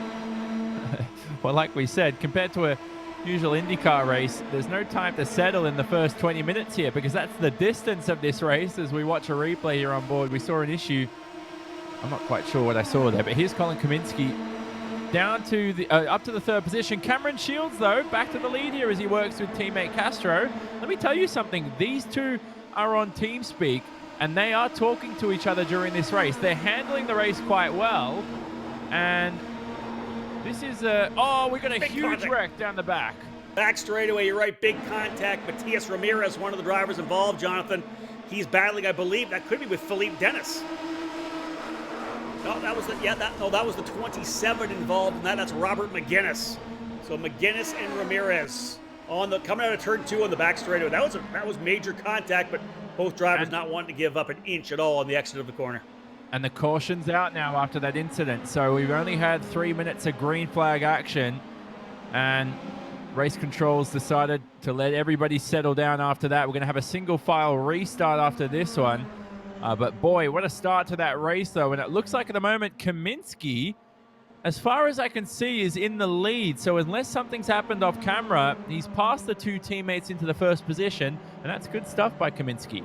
Well, like we said, compared to a usual IndyCar race, there's no time to settle in the first 20 minutes here because that's the distance of this race. As we watch a replay here on board, we saw an issue. I'm not quite sure what I saw there, but here's Colin Kaminsky down to the up to the third position. Cameron Shields, though, back to the lead here as he works with teammate Castro. Let me tell you something. These two are on team speak, and they are talking to each other during this race. They're handling the race quite well, and this is we got a big huge wreck down the back. Back straightaway, you're right, big contact. Matias Ramirez, one of the drivers involved, Jonathan. He's battling, I believe, that could be with Philippe Dennis. No, that was the 27 involved in that. That's Robert McGuinness. So McGuinness and Ramirez coming out of turn 2 on the back straightaway. That was major contact, but both drivers not wanting to give up an inch at all on the exit of the corner. And the caution's out now after that incident. So we've only had 3 minutes of green flag action, and race controls decided to let everybody settle down after that. We're going to have a single file restart after this one. But boy, what a start to that race, though. And it looks like at the moment, Kaminsky, as far as I can see, is in the lead. So unless something's happened off camera, he's passed the two teammates into the first position. And that's good stuff by Kaminsky.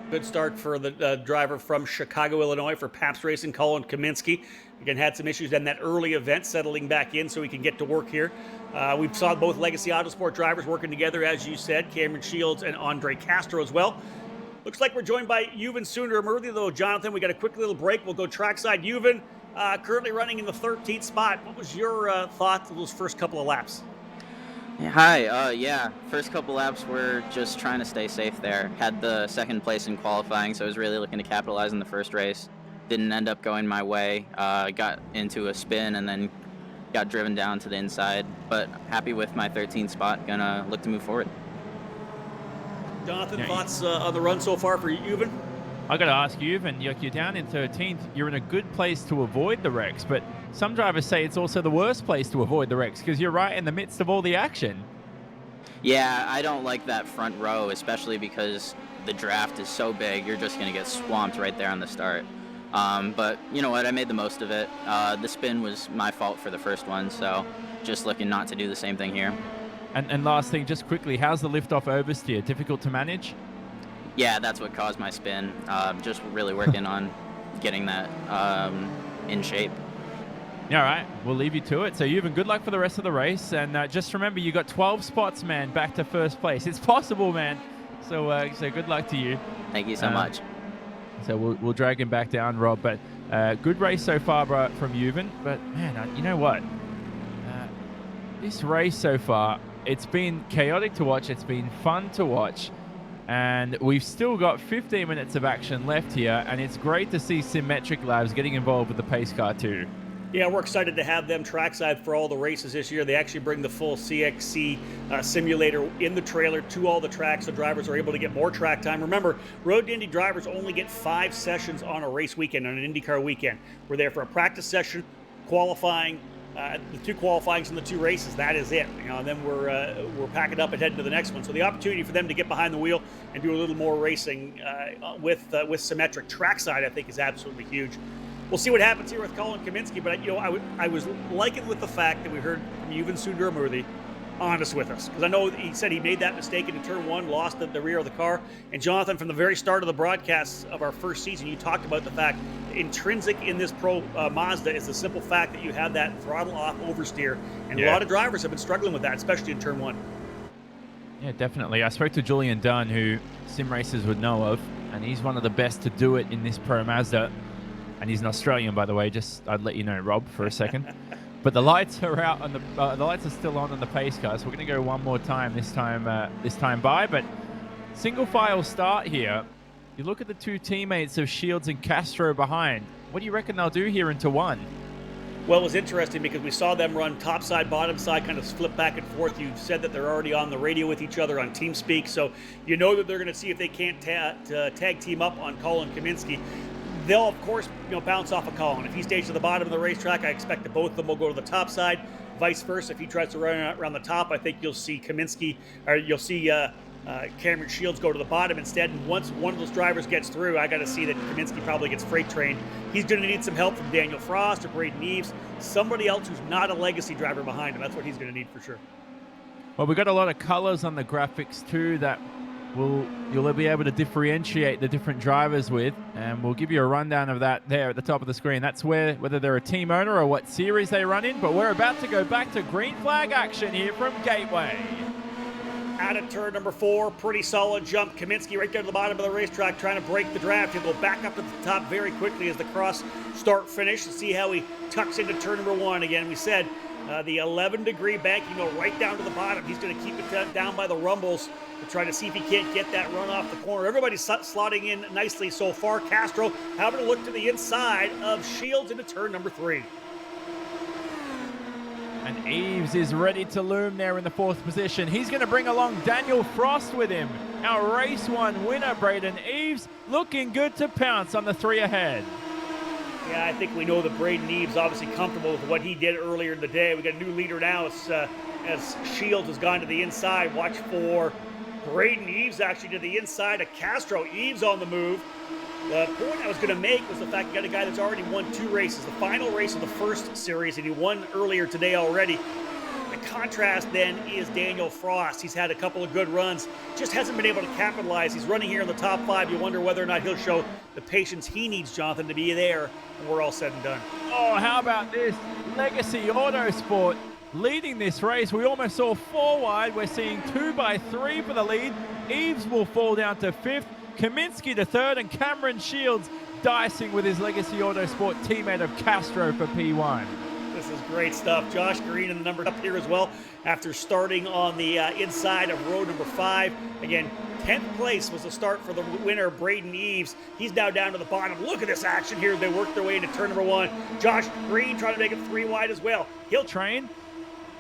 Good start for the driver from Chicago, Illinois for Pabst Racing, Colin Kaminsky. Again, had some issues in that early event, settling back in so he can get to work here. We saw both Legacy Autosport drivers working together, as you said, Cameron Shields and Andre Castro as well. Looks like we're joined by Yuven Sundaramurthy, though, Jonathan. We got a quick little break. We'll go trackside. Yuven, currently running in the 13th spot. What was your thoughts of those first couple of laps? Hi, first couple laps were just trying to stay safe there. Had the second place in qualifying, so I was really looking to capitalize in the first race. Didn't end up going my way. Got into a spin and then got driven down to the inside, but happy with my 13th spot. Gonna look to move forward. Jonathan, thoughts on the run so far for Yuven? I got to ask Yuven, you're down in 13th. You're in a good place to avoid the wrecks, but some drivers say it's also the worst place to avoid the wrecks because you're right in the midst of all the action. Yeah, I don't like that front row, especially because the draft is so big. You're just going to get swamped right there on the start. But you know what? I made the most of it. The spin was my fault for the first one, so just looking not to do the same thing here. And last thing, just quickly, how's the liftoff oversteer? Difficult to manage? Yeah, that's what caused my spin. Just really working on getting that in shape. All right, we'll leave you to it. So Yuven, good luck for the rest of the race. And just remember, you got 12 spots, man, back to first place. It's possible, man. So good luck to you. Thank you so much. So we'll drag him back down, Rob. But good race so far from Yuven. But, man, you know what? This race so far, it's been chaotic to watch. It's been fun to watch. And we've still got 15 minutes of action left here. And it's great to see Symmetric Labs getting involved with the pace car too. Yeah, we're excited to have them trackside for all the races this year. They actually bring the full CXC simulator in the trailer to all the tracks, so drivers are able to get more track time. Remember, Road to Indy drivers only get 5 sessions on a race weekend, on an IndyCar weekend. We're there for a practice session, qualifying, the 2 qualifyings and the 2 races. That is it. And then we're packing up and heading to the next one. So the opportunity for them to get behind the wheel and do a little more racing with Symmetric trackside, I think, is absolutely huge. We'll see what happens here with Colin Kaminsky, but I was liking with the fact that we heard from Yuven Sundaramurthy honest with us, because I know he said he made that mistake in turn 1, lost the rear of the car. And Jonathan, from the very start of the broadcasts of our first season, you talked about the fact intrinsic in this Pro Mazda is the simple fact that you have that throttle off oversteer, and a lot of drivers have been struggling with that, especially in turn 1. Yeah, definitely. I spoke to Julian Dunn, who sim racers would know of, and he's one of the best to do it in this Pro Mazda. And he's an Australian, by the way. Just I'd let you know, Rob, for a second. But the lights are out on the lights are still on the pace car, so we're going to go one more time this time by. But single file start here. You look at the two teammates of Shields and Castro behind. What do you reckon they'll do here into 1? Well, it was interesting because we saw them run top side, bottom side, kind of flip back and forth. You said that they're already on the radio with each other on TeamSpeak, so you know that they're going to see if they can't tag team up on Colin Kaminsky. They'll, of course, bounce off of Colin. If he stays to the bottom of the racetrack, I expect that both of them will go to the top side. Vice versa, if he tries to run around the top, I think you'll see Kaminsky, or you'll see Cameron Shields go to the bottom instead. And once one of those drivers gets through, I got to see that Kaminsky probably gets freight trained. He's going to need some help from Daniel Frost or Braden Eves, somebody else who's not a legacy driver behind him. That's what he's going to need for sure. Well, we've got a lot of colors on the graphics too that you'll be able to differentiate the different drivers with, and we'll give you a rundown of that there at the top of the screen. That's whether they're a team owner or what series they run in, but we're about to go back to green flag action here from Gateway. Out of turn number 4, pretty solid jump. Kaminsky right down to the bottom of the racetrack trying to break the draft. He'll go back up to the top very quickly as the cross start finish and see how he tucks into turn number 1. Again, we said the 11-degree bank, right down to the bottom. He's going to keep it down by the rumbles to try to see if he can't get that run off the corner. Everybody's slotting in nicely so far. Castro having to look to the inside of Shields into turn number 3. And Eves is ready to loom there in the 4th position. He's going to bring along Daniel Frost with him. Our race 1 winner, Braden Eves, looking good to pounce on the 3 ahead. Yeah, I think we know that Braden Eves obviously comfortable with what he did earlier in the day. We got a new leader now as Shields has gone to the inside. Watch for Braden Eves actually to the inside of Castro. Eves on the move. The point I was going to make was the fact you got a guy that's already won 2 races. The final race of the first series, and he won earlier today already. The contrast then is Daniel Frost. He's had a couple of good runs, just hasn't been able to capitalize. He's running here in the top 5. You wonder whether or not he'll show the patience he needs, Jonathan, to be there when we're all said and done. Oh, how about this? Legacy Autosport leading this race. We almost saw 4 wide. We're seeing 2 by 3 for the lead. Eves will fall down to 5th. Kaminsky to 3rd, and Cameron Shields dicing with his Legacy Autosport teammate of Castro for P1. This is great stuff. Josh Green in the number up here as well after starting on the inside of row number 5. Again, 10th place was the start for the winner, Braden Eves. He's now down to the bottom. Look at this action here. They work their way into turn number 1. Josh Green trying to make it 3 wide as well. He'll train.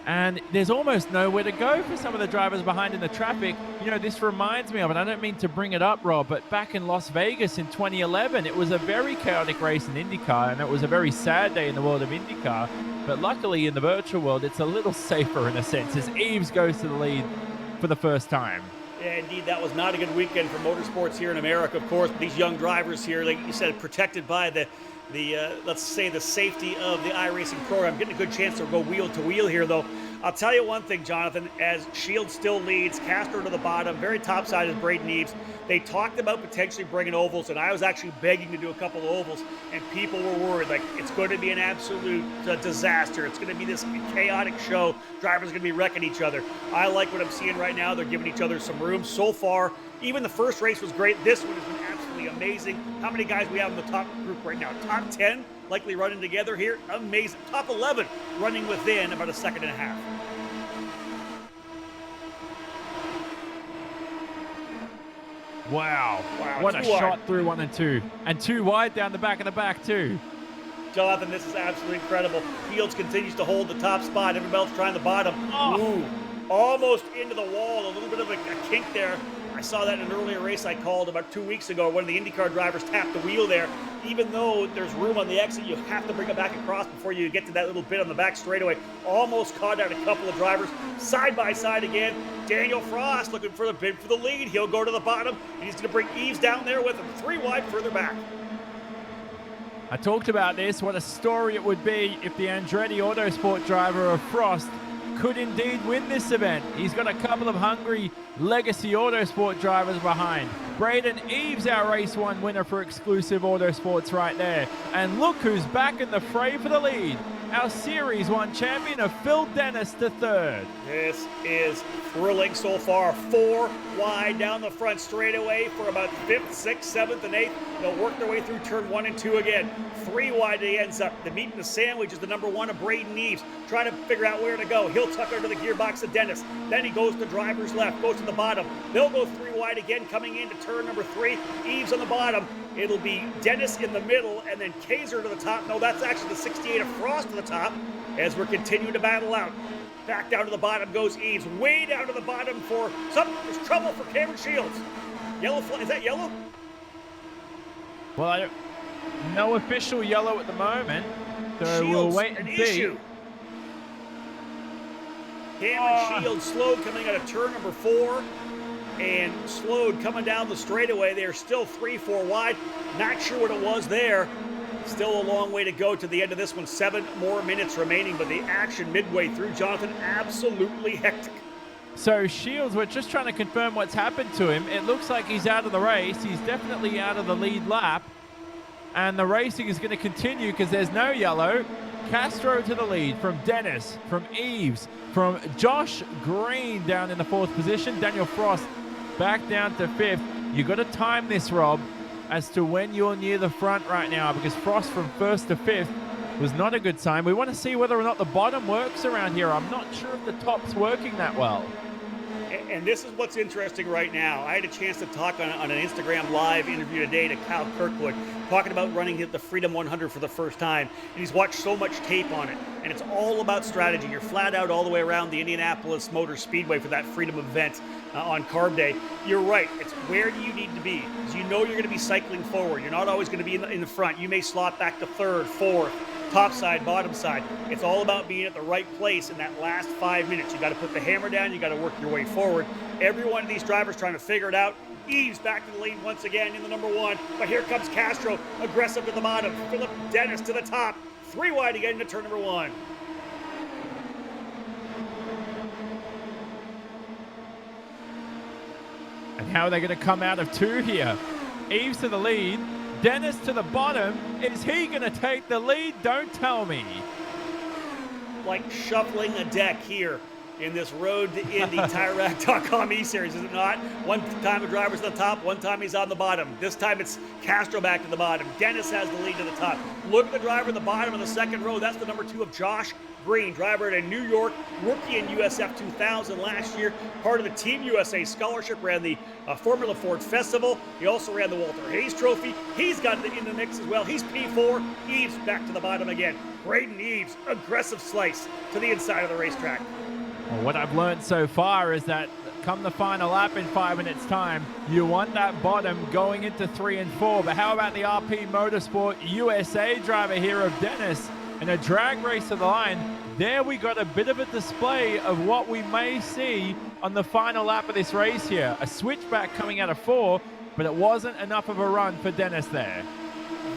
And there's almost nowhere to go for some of the drivers behind in the traffic. This reminds me of, and I don't mean to bring it up, Rob, but back in Las Vegas in 2011, it was a very chaotic race in IndyCar, and it was a very sad day in the world of IndyCar. But luckily in the virtual world, it's a little safer in a sense, as Eves goes to the lead for the first time. Yeah, indeed, that was not a good weekend for motorsports here in America, of course. These young drivers here, like you said, protected by the let's say the safety of the iRacing program, getting a good chance to go wheel to wheel here, though. I'll tell you one thing, Jonathan, as Shields still leads, Castro to the bottom, very top side is Braden Eves. They talked about potentially bringing ovals, and I was actually begging to do a couple of ovals, and people were worried, like, it's going to be an absolute disaster. It's going to be this chaotic show. Drivers are going to be wrecking each other. I like what I'm seeing right now. They're giving each other some room. So far, even the first race was great. This one has been absolutely amazing. How many guys we have in the top group right now? Top 10 likely running together here. Amazing. Top 11 running within about a second and a half. Wow. What a shot through 1 and 2. And 2 wide down the back of the back, too. Jonathan, this is absolutely incredible. Fields continues to hold the top spot. Everybody else trying the bottom. Ooh, almost into the wall. A little bit of a kink there. I saw that in an earlier race I called about 2 weeks ago. One of the IndyCar drivers tapped the wheel there. Even though there's room on the exit, you have to bring it back across before you get to that little bit on the back straightaway. Almost caught out a couple of drivers. Side by side again. Daniel Frost looking for the bid for the lead. He'll go to the bottom, and he's going to bring Eves down there with him. 3 wide further back. I talked about this, what a story it would be if the Andretti Autosport driver of Frost could indeed win this event. He's got a couple of hungry Legacy Autosport drivers behind. Braden Eves, our Race 1 winner for Exclusive Autosports right there. And look who's back in the fray for the lead. Our Series 1 champion of Phil Dennis to third. This is thrilling so far. 4 wide down the front straightaway for about 5th, 6th, 7th, and 8th. They'll work their way through turn 1 and 2 again. 3 wide he ends up. The meat and the sandwich is the number 1 of Braden Eves. Trying to figure out where to go. He'll tuck under the gearbox of Dennis. Then he goes to driver's left, goes to the bottom. They'll go 3 wide again coming into turn number 3. Eves on the bottom. It'll be Dennis in the middle and then Kaiser to the top. No, that's actually the 68 of Frost to the top as we're continuing to battle out. Back down to the bottom goes Eves. Way down to the bottom for something. There's trouble for Cameron Shields. Yellow flag. Is that yellow? Well, no official yellow at the moment. So we'll wait and see. Issue. Cameron Shields slowed coming out of turn number 4 and slowed coming down the straightaway. They're still 3-4 wide. Not sure what it was there. Still a long way to go to the end of this one. 7 more minutes remaining, but the action midway through, Jonathan, absolutely hectic. So Shields, we're just trying to confirm what's happened to him. It looks like he's out of the race. He's definitely out of the lead lap. And the racing is going to continue because there's no yellow. Castro to the lead from Dennis, from Eves, from Josh Green down in the 4th position. Daniel Frost back down to 5th. You got to time this, Rob, as to when you're near the front right now, because Frost from 1st to 5th was not a good sign. We want to see whether or not the bottom works around here. I'm not sure if the top's working that well. And this is what's interesting right now. I had a chance to talk on an Instagram Live interview today to Kyle Kirkwood, talking about running the Freedom 100 for the first time. And he's watched so much tape on it. And it's all about strategy. You're flat out all the way around the Indianapolis Motor Speedway for that Freedom event on Carb Day. You're right. It's where do you need to be? Because you know you're going to be cycling forward. You're not always going to be in the front. You may slot back to 3rd, 4th. Top side, bottom side. It's all about being at the right place in that last 5 minutes. You got to put the hammer down. You got to work your way forward. Every one of these drivers trying to figure it out. Eves back to the lead once again in the number 1. But here comes Castro, aggressive to the bottom. Philip Dennis to the top. 3 wide again into turn number 1. And how are they going to come out of 2 here? Eves to the lead. Dennis to the bottom. Is he going to take the lead? Don't tell me. Like shuffling a deck here in this Road to Indy TireRack.com eSeries, is it not? One time a driver's on the top, one time he's on the bottom. This time it's Castro back to the bottom. Dennis has the lead to the top. Look at the driver at the bottom of the 2nd row. That's the number 2 of Josh Green, driver at a New York, rookie in USF 2000 last year, part of the Team USA scholarship, ran the Formula Ford Festival. He also ran the Walter Hayes Trophy. He's got in the mix as well. He's P4. Eves back to the bottom again. Braden Eves, aggressive slice to the inside of the racetrack. Well, what I've learned so far is that come the final lap in 5 minutes time, you want that bottom going into 3 and 4. But how about the RP Motorsport USA driver here of Dennis in a drag race to the line? There we got a bit of a display of what we may see on the final lap of this race here. A switchback coming out of 4, but it wasn't enough of a run for Dennis there.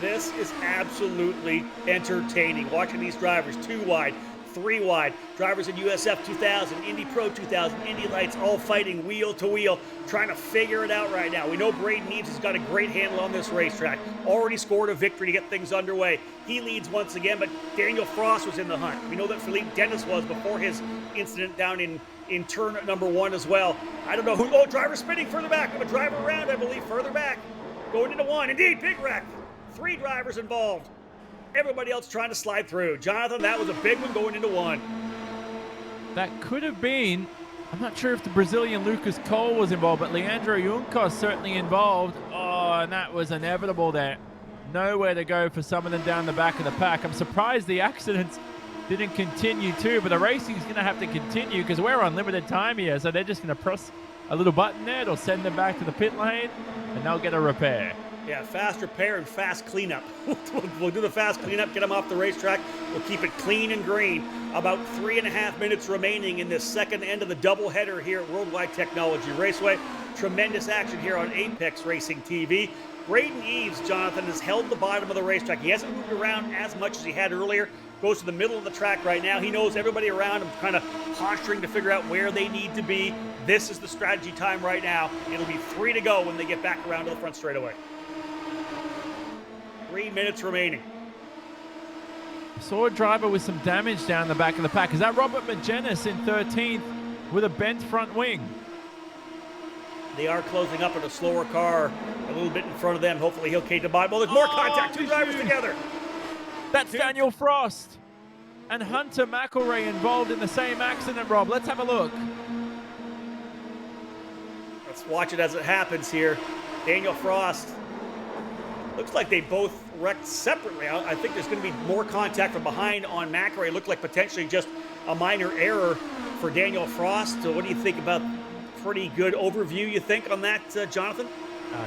This is absolutely entertaining. Watching these drivers 2 wide, 3 wide, drivers in USF 2000, Indy Pro 2000, Indy Lights, all fighting wheel to wheel, trying to figure it out right now. We know Braden Eves has got a great handle on this racetrack. Already scored a victory to get things underway. He leads once again, but Daniel Frost was in the hunt. We know that Philippe Dennis was before his incident down in turn number 1 as well. I don't know who. Oh, driver spinning further back. We have a driver around, I believe, further back. Going into 1. Indeed, big wreck. 3 drivers involved. Everybody else trying to slide through. Jonathan, that was a big one going into 1. That could have been, I'm not sure if the Brazilian Lucas Cole was involved, but Leandro Juncos certainly involved. Oh, and that was inevitable there. Nowhere to go for some of them down the back of the pack. I'm surprised the accidents didn't continue too, but the racing is going to have to continue because we're on limited time here. So they're just going to press a little button there. It'll send them back to the pit lane and they'll get a repair. Yeah, fast repair and fast cleanup. We'll do the fast cleanup, get them off the racetrack. We'll keep it clean and green. About 3.5 minutes remaining in this second end of the doubleheader here at Worldwide Technology Raceway. Tremendous action here on Apex Racing TV. Braden Eves, Jonathan, has held the bottom of the racetrack. He hasn't moved around as much as he had earlier. Goes to the middle of the track right now. He knows everybody around him kind of posturing to figure out where they need to be. This is the strategy time right now. It'll be 3 to go when they get back around to the front straightaway. 3 minutes remaining. Saw a driver with some damage down the back of the pack. Is that Robert Magennis in 13th with a bent front wing? They are closing up in a slower car a little bit in front of them. Hopefully he'll cage the bottom. Well, there's more contact. 2 drivers together. That's Daniel Frost and Hunter McElray involved in the same accident, Rob. Let's have a look. Let's watch it as it happens here. Daniel Frost. Looks like they both wrecked separately. I think there's going to be more contact from behind on McElray. Looked like potentially just a minor error for Daniel Frost. So what do you think about pretty good overview, you think, on that, Jonathan?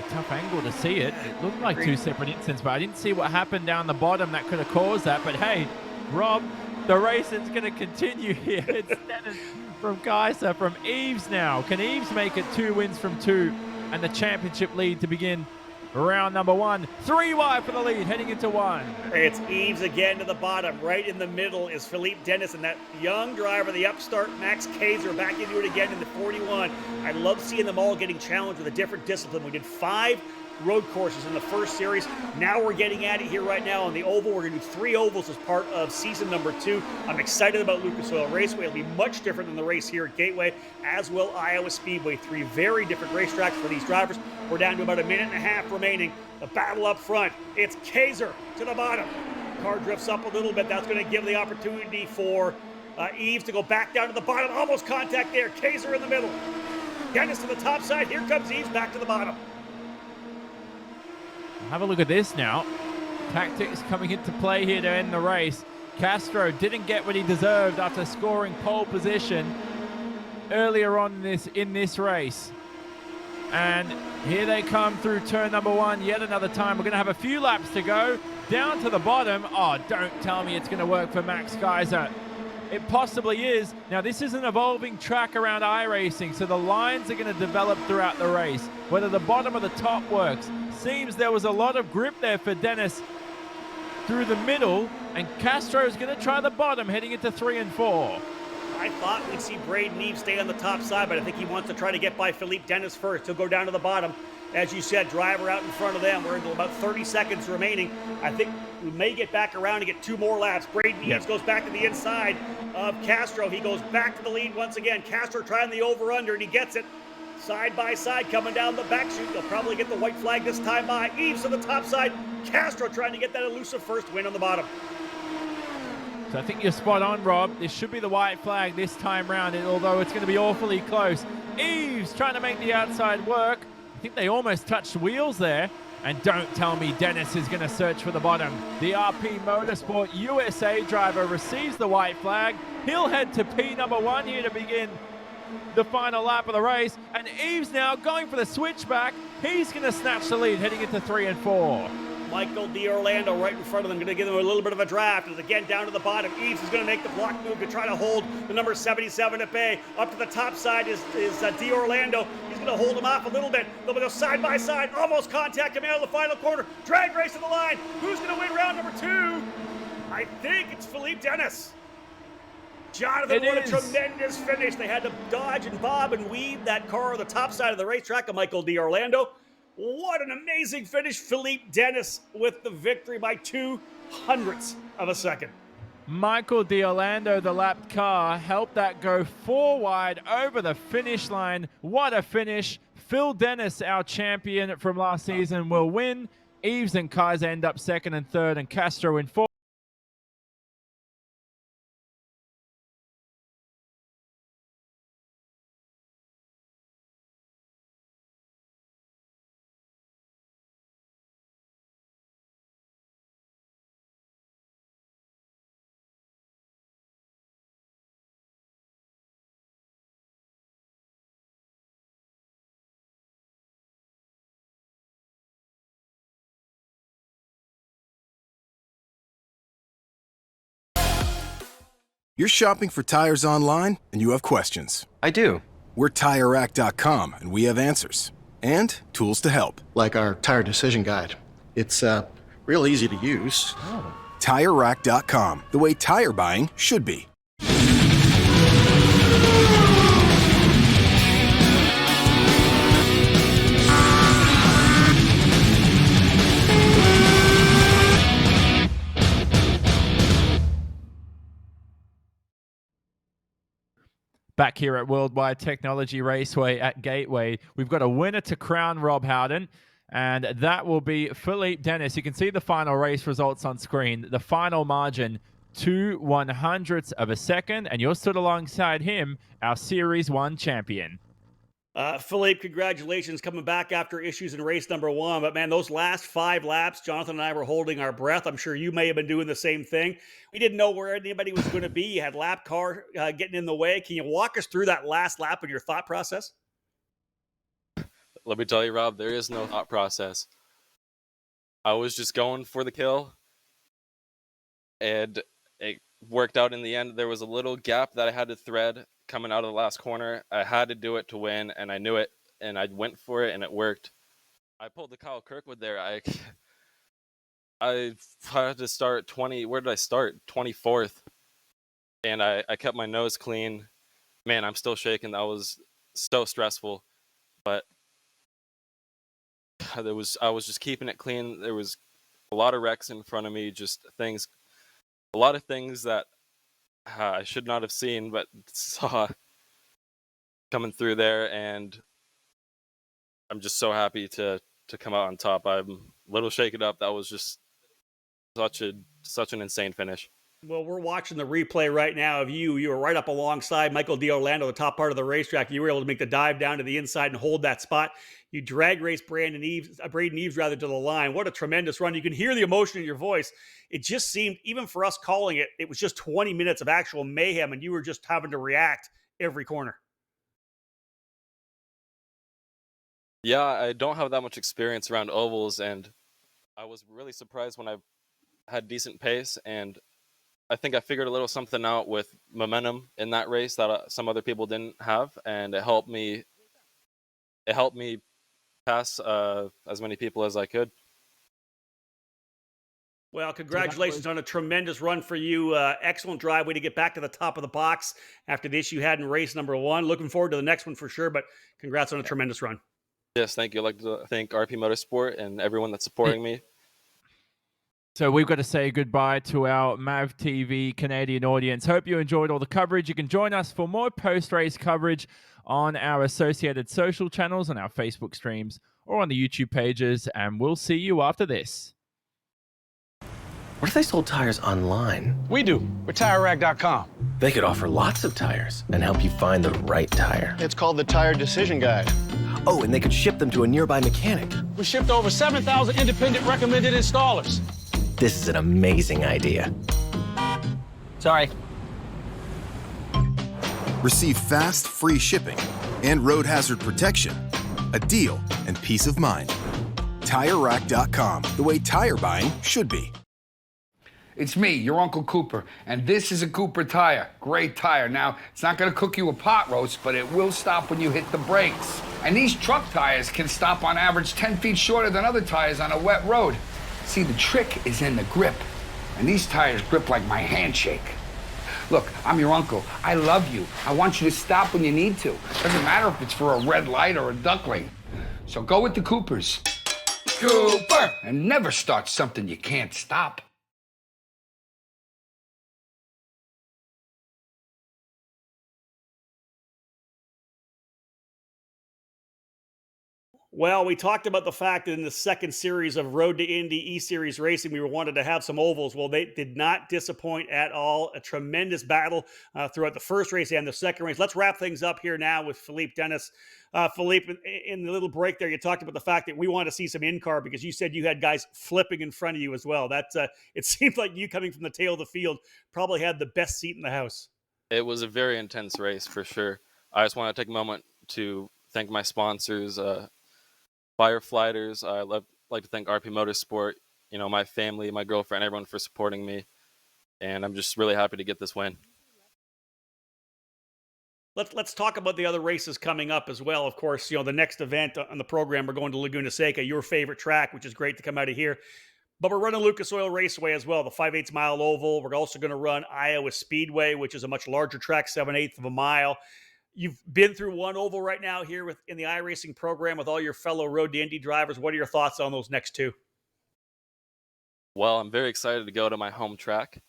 Tough angle to see it. It looked like 2 separate incidents, but I didn't see what happened down the bottom that could have caused that. But hey, Rob, the racing's going to continue here. It's Dennis from Kaiser, from Eves now. Can Eves make it 2 wins from 2 and the championship lead to begin round number 1? 3 wide for the lead, heading into 1. It's Eves again to the bottom. Right in the middle is Philippe Dennis, and that young driver, the upstart Max Kaiser, back into it again in the 41. I love seeing them all getting challenged with a different discipline. We did 5 road courses in the first series. Now we're getting at it here right now on the oval. We're going to do 3 ovals as part of season number 2. I'm excited about Lucas Oil Raceway. It'll be much different than the race here at Gateway, as will Iowa Speedway. 3 very different racetracks for these drivers. We're down to about 1.5 minutes remaining. The battle up front. It's Kaiser to the bottom. Car drifts up a little bit. That's going to give the opportunity for Eves to go back down to the bottom. Almost contact there. Kaiser in the middle. Dennis to the top side. Here comes Eves back to the bottom. Have a look at this now. Tactics coming into play here to end the race. Castro didn't get what he deserved after scoring pole position earlier on in this race. And here they come through turn number 1 yet another time. We're going to have a few laps to go. Down to the bottom. Oh, don't tell me it's going to work for Max Kaiser. It possibly is. Now, this is an evolving track around iRacing, so the lines are going to develop throughout the race. Whether the bottom or the top works. Seems there was a lot of grip there for Dennis through the middle, and Castro's going to try the bottom heading into 3 and 4. I thought we'd see Braden Eves stay on the top side, but I think he wants to try to get by Philippe Dennis first. He'll go down to the bottom. As you said, driver out in front of them. We're into about 30 seconds remaining. I think we may get back around and get 2 more laps. Braden Eves goes back to the inside of Castro. He goes back to the lead once again. Castro trying the over-under, and he gets it. Side by side, coming down the back chute. They'll probably get the white flag this time by. Eves to the top side. Castro trying to get that elusive first win on the bottom. So I think you're spot on, Rob. This should be the white flag this time round, although it's going to be awfully close. Eves trying to make the outside work. I think they almost touched wheels there. And don't tell me Dennis is going to search for the bottom. The RP Motorsport USA driver receives the white flag. He'll head to P number 1 here to begin the final lap of the race. And Eves now going for the switchback. He's going to snatch the lead heading into 3 and 4. Michael D'Orlando right in front of them, going to give them a little bit of a draft. As again down to the bottom, Eves is going to make the block move to try to hold the number 77 at bay. Up to the top side is D'Orlando. He's going to hold him off a little bit. They'll go side by side, almost contact coming out of the final corner. Drag race to the line. Who's going to win round number 2? I think it's Philippe Dennis. Jonathan, what a tremendous finish. They had to dodge and bob and weave that car on the top side of the racetrack of Michael D'Orlando. What an amazing finish. Philippe Dennis with the victory by 0.02 of a second. Michael D'Orlando, the lapped car, helped that go 4 wide over the finish line. What a finish. Phil Dennis, our champion from last season, will win. Eves and Kaiser end up 2nd and 3rd, and Castro in 4th. You're shopping for tires online and you have questions. I do. We're TireRack.com and we have answers. and tools to help. Like our tire decision guide. It's real easy to use. TireRack.com, the way tire buying should be. Back here at Worldwide Technology Raceway at Gateway, we've got a winner to crown Rob Howden, and that will be Philippe Dennis. You can see the final race results on screen. The final margin, 2/100ths of a second, and you're stood alongside him, our Series 1 champion. Philippe, congratulations coming back after issues in race number 1. But man, those last 5 laps, Jonathan and I were holding our breath. I'm sure you may have been doing the same thing. We didn't know where anybody was going to be. You had lap car getting in the way. Can you walk us through that last lap and your thought process? Let me tell you, Rob, there is no thought process. I was just going for the kill, and it worked out in the end. There was a little gap that I had to thread coming out of the last corner. I had to do it to win, and I knew it, and I went for it, and it worked. I pulled the Kyle Kirkwood there. I had to start 20. Where did I start? 24th, and I kept my nose clean. Man, I'm still shaking. That was so stressful, but I was just keeping it clean. There was a lot of wrecks in front of me, a lot of things that I should not have seen, but saw coming through there, and I'm just so happy to come out on top. I'm a little shaken up. That was just such an insane finish. Well, we're watching the replay right now of you. You were right up alongside Michael D'Orlando, the top part of the racetrack. You were able to make the dive down to the inside and hold that spot. You drag race Braden Eves to the line. What a tremendous run. You can hear the emotion in your voice. It just seemed, even for us calling it, it was just 20 minutes of actual mayhem, and you were just having to react every corner. Yeah, I don't have that much experience around ovals, and I was really surprised when I had decent pace, and I think I figured a little something out with momentum in that race that some other people didn't have, and it helped me pass as many people as I could. Well, congratulations on a tremendous run for you. Excellent drive. Way to get back to the top of the box after the issue you had in race number 1. Looking forward to the next one for sure, but congrats on a tremendous run. Yes, thank you. I'd like to thank RP Motorsport and everyone that's supporting me. So we've got to say goodbye to our MAV TV Canadian audience. Hope you enjoyed all the coverage. You can join us for more post-race coverage on our associated social channels, on our Facebook streams, or on the YouTube pages, and we'll see you after this. What if they sold tires online? We do. We're TireRack.com. They could offer lots of tires and help you find the right tire. It's called the Tire Decision Guide. Oh, and they could ship them to a nearby mechanic. We shipped over 7,000 independent recommended installers. This is an amazing idea. Sorry. Receive fast, free shipping and road hazard protection, a deal, and peace of mind. TireRack.com, the way tire buying should be. It's me, your Uncle Cooper, and this is a Cooper tire. Great tire. Now, it's not going to cook you a pot roast, but it will stop when you hit the brakes. And these truck tires can stop on average 10 feet shorter than other tires on a wet road. See, the trick is in the grip, and these tires grip like my handshake. Look, I'm your uncle. I love you. I want you to stop when you need to. Doesn't matter if it's for a red light or a duckling. So go with the Coopers. Cooper! And never start something you can't stop. Well, we talked about the fact that in the second series of Road to Indy eSeries Racing, we wanted to have some ovals. Well, they did not disappoint at all. A tremendous battle throughout the first race and the second race. Let's wrap things up here now with Philippe Dennis. Philippe, in the little break there, you talked about the fact that we want to see some in-car because you said you had guys flipping in front of you as well. It seemed like you coming from the tail of the field probably had the best seat in the house. It was a very intense race for sure. I just want to take a moment to thank my sponsors, Fireflighters. I'd like to thank RP Motorsport, my family, my girlfriend, everyone for supporting me. And I'm just really happy to get this win. Let's talk about the other races coming up as well. Of course, the next event on the program, we're going to Laguna Seca, your favorite track, which is great to come out of here. But we're running Lucas Oil Raceway as well, the 5/8 mile oval. We're also going to run Iowa Speedway, which is a much larger track, 7/8 of a mile. You've been through one oval right now here in the iRacing program with all your fellow Road to Indy drivers. What are your thoughts on those next two? Well, I'm very excited to go to my home track.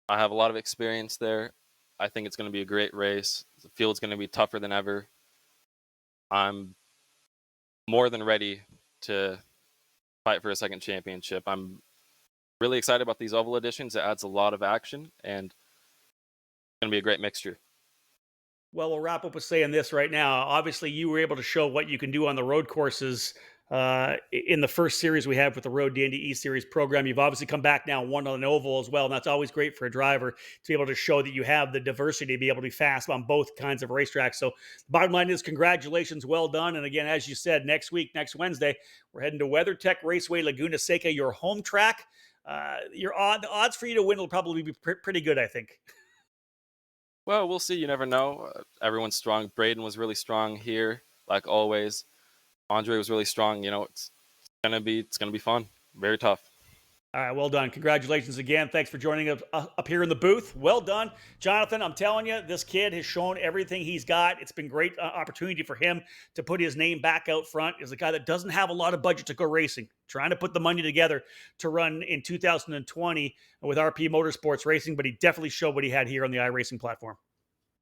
I have a lot of experience there. I think it's going to be a great race. The field's going to be tougher than ever. I'm more than ready to fight for a second championship. I'm really excited about these oval editions. It adds a lot of action, and it's going to be a great mixture. Well, we'll wrap up with saying this right now. Obviously, you were able to show what you can do on the road courses in the first series we have with the Road to Indy eSeries program. You've obviously come back now and won on an oval as well, and that's always great for a driver to be able to show that you have the diversity to be able to be fast on both kinds of racetracks. So the bottom line is congratulations, well done. And again, as you said, next week, next Wednesday, we're heading to WeatherTech Raceway, Laguna Seca, your home track. The odds for you to win will probably be pretty good, I think. Well, we'll see. You never know. Everyone's strong. Braden was really strong here, like always. Andre was really strong. It's gonna be fun. Very tough. All right, well done. Congratulations again. Thanks for joining us up here in the booth. Well done, Jonathan. I'm telling you, this kid has shown everything he's got. It's been great opportunity for him to put his name back out front. Is a guy that doesn't have a lot of budget to go racing, trying to put the money together to run in 2020 with RP Motorsports Racing, but he definitely showed what he had here on the iRacing platform.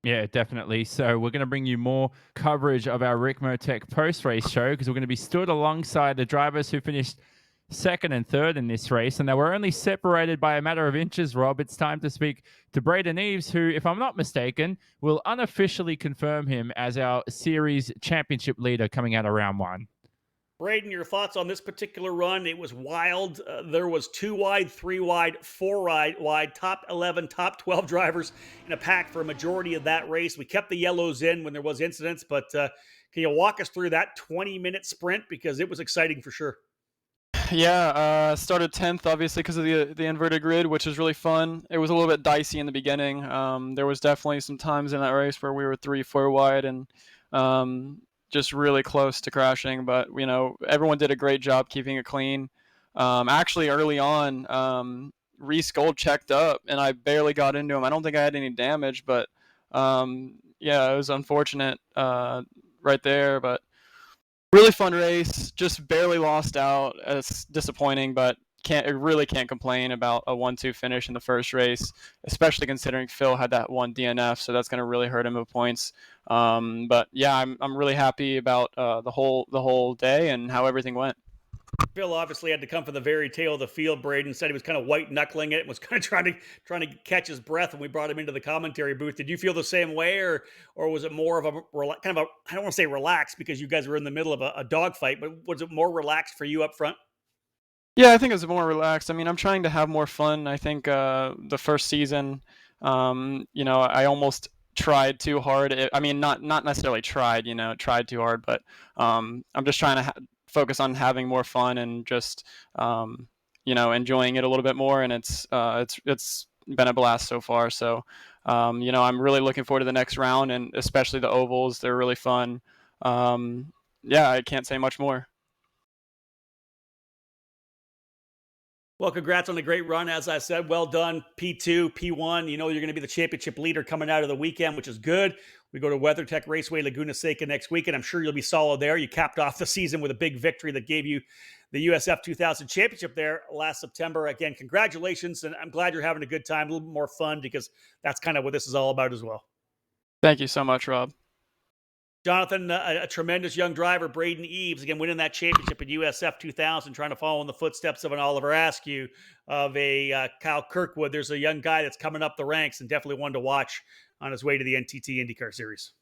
Yeah, definitely. So we're going to bring you more coverage of our Rick Motec post-race show because we're going to be stood alongside the drivers who finished second and third in this race, and they were only separated by a matter of inches, Rob. It's time to speak to Braden Eves, who, if I'm not mistaken, will unofficially confirm him as our series championship leader coming out of round one. Braden, your thoughts on this particular run? It was wild. There was 2 wide, 3 wide, 4 wide, top 11, top 12 drivers in a pack for a majority of that race. We kept the yellows in when there was incidents, but can you walk us through that 20-minute sprint? Because it was exciting for sure. Yeah, started 10th, obviously, because of the inverted grid, which is really fun. It was a little bit dicey in the beginning. There was definitely some times in that race where we were 3-4 wide and just really close to crashing. But, everyone did a great job keeping it clean. Actually, early on, Reese Gold checked up, and I barely got into him. I don't think I had any damage, but, yeah, it was unfortunate right there, but really fun race, just barely lost out. It's disappointing, but really can't complain about a 1-2 finish in the first race, especially considering Phil had that one DNF, so that's going to really hurt him with points. But yeah, I'm really happy about the whole day and how everything went. Phil obviously had to come from the very tail of the field. Braden said he was kind of white knuckling it, was kind of trying to catch his breath when we brought him into the commentary booth. Did you feel the same way, or was it more of a kind of I don't want to say relaxed because you guys were in the middle of a dogfight, but was it more relaxed for you up front? Yeah, I think it was more relaxed. I mean, I'm trying to have more fun. I think the first season, I almost tried too hard. I mean, not necessarily tried too hard, but I'm just trying to focus on having more fun and just enjoying it a little bit more, and it's been a blast so far. So I'm really looking forward to the next round, and especially the ovals. They're really fun. Yeah, I can't say much more. Well, congrats on the great run. As I said, well done. P2, P1. You're going to be the championship leader coming out of the weekend, which is good. We go to WeatherTech Raceway, Laguna Seca next week, and I'm sure you'll be solid there. You capped off the season with a big victory that gave you the USF 2000 championship there last September. Again, congratulations, and I'm glad you're having a good time, a little more fun, because that's kind of what this is all about as well. Thank you so much, Rob. Jonathan, a tremendous young driver, Braden Eves, again, winning that championship at USF 2000, trying to follow in the footsteps of an Oliver Askew, of a Kyle Kirkwood. There's a young guy that's coming up the ranks and definitely one to watch on his way to the NTT IndyCar Series.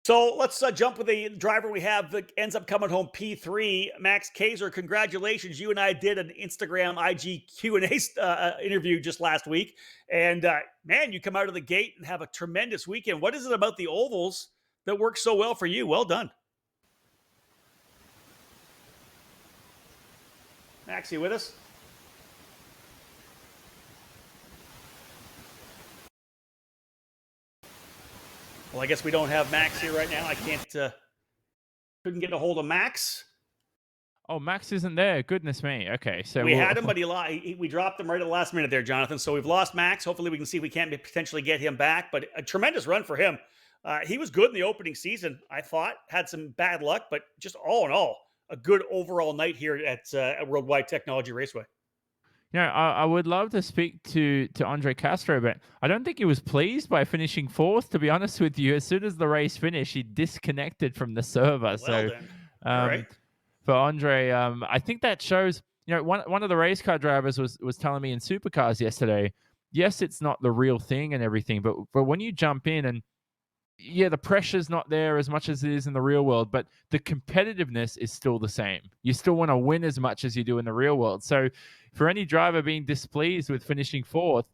So let's jump with the driver we have that ends up coming home P3, Max Kaiser. Congratulations. You and I did an Instagram IG Q&A interview just last week. And man, you come out of the gate and have a tremendous weekend. What is it about the ovals that works so well for you? Well done. Max, you with us? Well, I guess we don't have Max here right now. I couldn't get a hold of Max. Oh, Max isn't there. Goodness me. Okay, so we had him, but we dropped him right at the last minute there, Jonathan. So we've lost Max. Hopefully we can see if we can't potentially get him back. But a tremendous run for him. He was good in the opening season, I thought. Had some bad luck, but just all in all, a good overall night here at Worldwide Technology Raceway. You know, I would love to speak to Andre Castro, but I don't think he was pleased by finishing fourth, to be honest with you. As soon as the race finished, he disconnected from the server. Well, right. For Andre, I think that shows, you know, one of the race car drivers was telling me in Supercars yesterday, yes, it's not the real thing and everything, but when you jump in and, yeah, the pressure's not there as much as it is in the real world, but the competitiveness is still the same. You still want to win as much as you do in the real world. So for any driver being displeased with finishing fourth,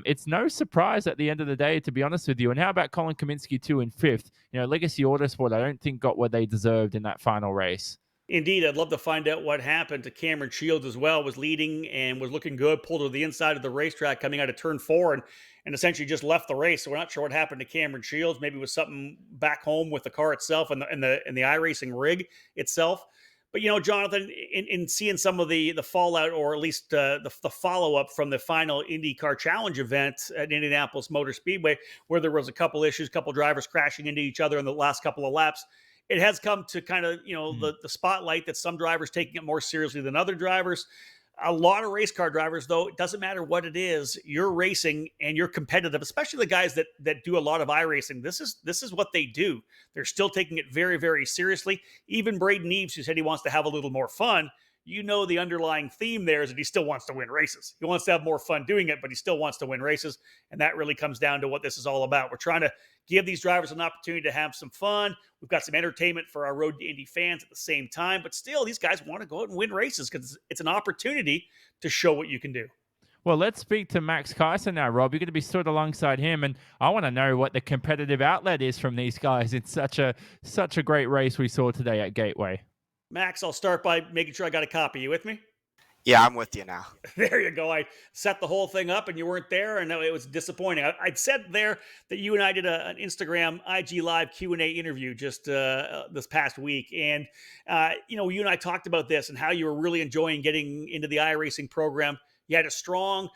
it's no surprise at the end of the day, to be honest with you. And how about Colin Kaminsky too in fifth? You know, Legacy Autosport, I don't think got what they deserved in that final race. Indeed, I'd love to find out what happened to Cameron Shields as well. Was leading and was looking good, pulled to the inside of the racetrack coming out of turn 4 and essentially just left the race. So we're not sure what happened to Cameron Shields. Maybe it was something back home with the car itself and the iRacing rig itself. But, you know, Jonathan, in seeing some of the fallout, or at least the follow-up from the final IndyCar Challenge event at Indianapolis Motor Speedway, where there was a couple issues, couple drivers crashing into each other in the last couple of laps, it has come to kind of, you know, the spotlight that some drivers taking it more seriously than other drivers. A lot of race car drivers, though, it doesn't matter what it is, you're racing and you're competitive, especially the guys that do a lot of iRacing. This is what they do. They're still taking it very, very seriously. Even Braden Eves, who said he wants to have a little more fun, you know, the underlying theme there is that he still wants to win races. He wants to have more fun doing it, but he still wants to win races. And that really comes down to what this is all about. We're trying to give these drivers an opportunity to have some fun. We've got some entertainment for our Road to Indy fans at the same time, but still these guys want to go out and win races because it's an opportunity to show what you can do. Well, let's speak to Max Kaiser now, Rob. You're going to be stood alongside him, and I want to know what the competitive outlet is from these guys. It's such a great race we saw today at Gateway. Max, I'll start by making sure I got a copy. You with me? Yeah, I'm with you now. There you go. I set the whole thing up and you weren't there, and it was disappointing. I'd said there that you and I did an Instagram IG Live Q&A interview just this past week. And, you know, you and I talked about this and how you were really enjoying getting into the iRacing program. You had a strong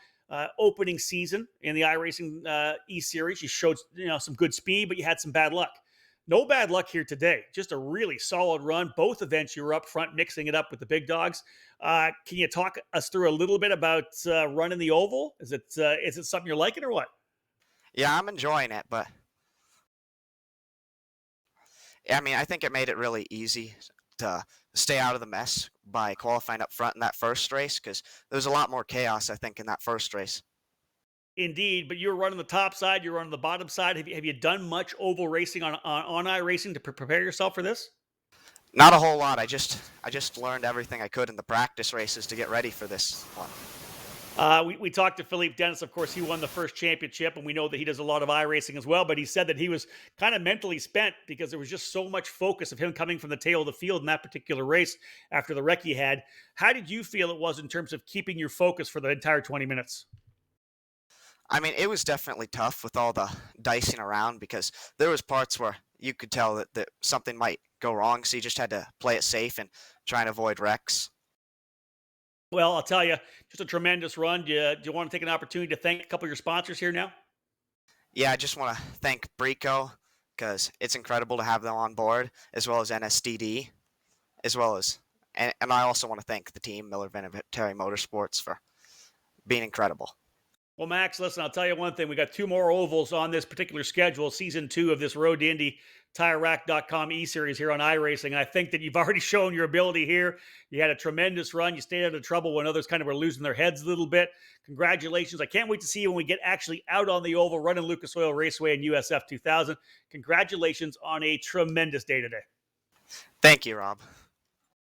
opening season in the iRacing eSeries. You showed, you know, some good speed, but you had some bad luck. No bad luck here today. Just a really solid run. Both events you were up front mixing it up with the big dogs. Can you talk us through a little bit about running the oval? Is it something you're liking or what? Yeah, I'm enjoying it, but I mean, I think it made it really easy to stay out of the mess by qualifying up front in that first race, because there was a lot more chaos, I think, in that first race. Indeed, but you were running the top side, you were running the bottom side. Have you done much oval racing on iRacing to prepare yourself for this? Not a whole lot. I just learned everything I could in the practice races to get ready for this one. We talked to Philippe Dennis. Of course, he won the first championship, and we know that he does a lot of iRacing as well, but he said that he was kind of mentally spent because there was just so much focus of him coming from the tail of the field in that particular race after the wreck he had. How did you feel it was in terms of keeping your focus for the entire 20 minutes? I mean, it was definitely tough with all the dicing around because there was parts where you could tell that something might go wrong, so you just had to play it safe and try and avoid wrecks. Well, I'll tell you, just a tremendous run. Do you want to take an opportunity to thank a couple of your sponsors here now? Yeah, I just want to thank Brico because it's incredible to have them on board, as well as NSDD, as well as, and I also want to thank the team, Miller Vinatieri Motorsports, for being incredible. Well, Max, listen, I'll tell you one thing. We got 2 more ovals on this particular schedule, season 2 of this Road to Indy TireRack.com eSeries here on iRacing. And I think that you've already shown your ability here. You had a tremendous run. You stayed out of trouble when others kind of were losing their heads a little bit. Congratulations. I can't wait to see you when we get actually out on the oval running Lucas Oil Raceway in USF 2000. Congratulations on a tremendous day today. Thank you, Rob.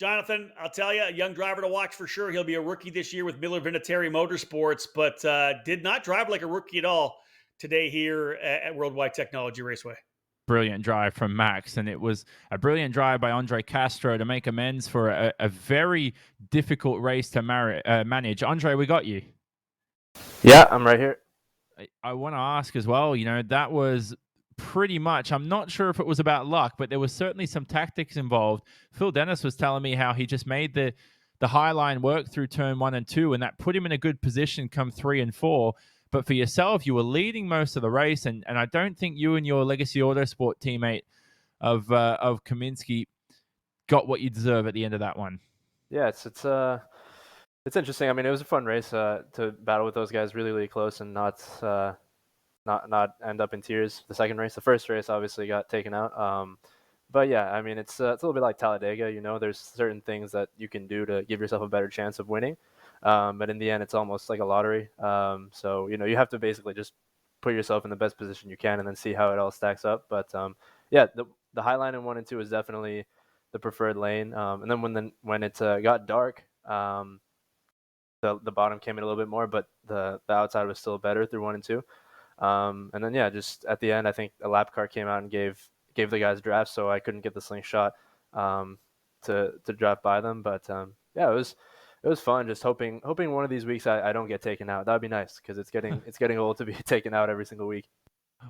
Jonathan, I'll tell you, a young driver to watch for sure. He'll be a rookie this year with Miller Vinatieri Motorsports, but did not drive like a rookie at all today here at Worldwide Technology Raceway. Brilliant drive from Max, and it was a brilliant drive by Andre Castro to make amends for a very difficult race to manage. Andre, we got you. Yeah, I'm right here. I want to ask as well, you know, that was pretty much. I'm not sure if it was about luck, but there was certainly some tactics involved. Phil Dennis was telling me how he just made the high line work through turn 1 and 2, and that put him in a good position come 3 and 4. But for yourself, you were leading most of the race, and I don't think you and your Legacy Autosport teammate of Kaminsky got what you deserve at the end of that one. Yeah, it's interesting. I mean, it was a fun race to battle with those guys really, really close and not end up in tears. The second race, the first race, obviously got taken out. But yeah, I mean, it's a little bit like Talladega. There's certain things that you can do to give yourself a better chance of winning. But in the end, it's almost like a lottery. So you have to basically just put yourself in the best position you can and then see how it all stacks up. But yeah, the high line in 1 and 2 is definitely the preferred lane. And then when it got dark, the bottom came in a little bit more, but the outside was still better through 1 and 2. And then yeah, just at the end, I think a lap car came out and gave the guys drafts, so I couldn't get the slingshot to draft by them. But yeah, it was fun. Just hoping one of these weeks I don't get taken out. That'd be nice because it's getting old to be taken out every single week.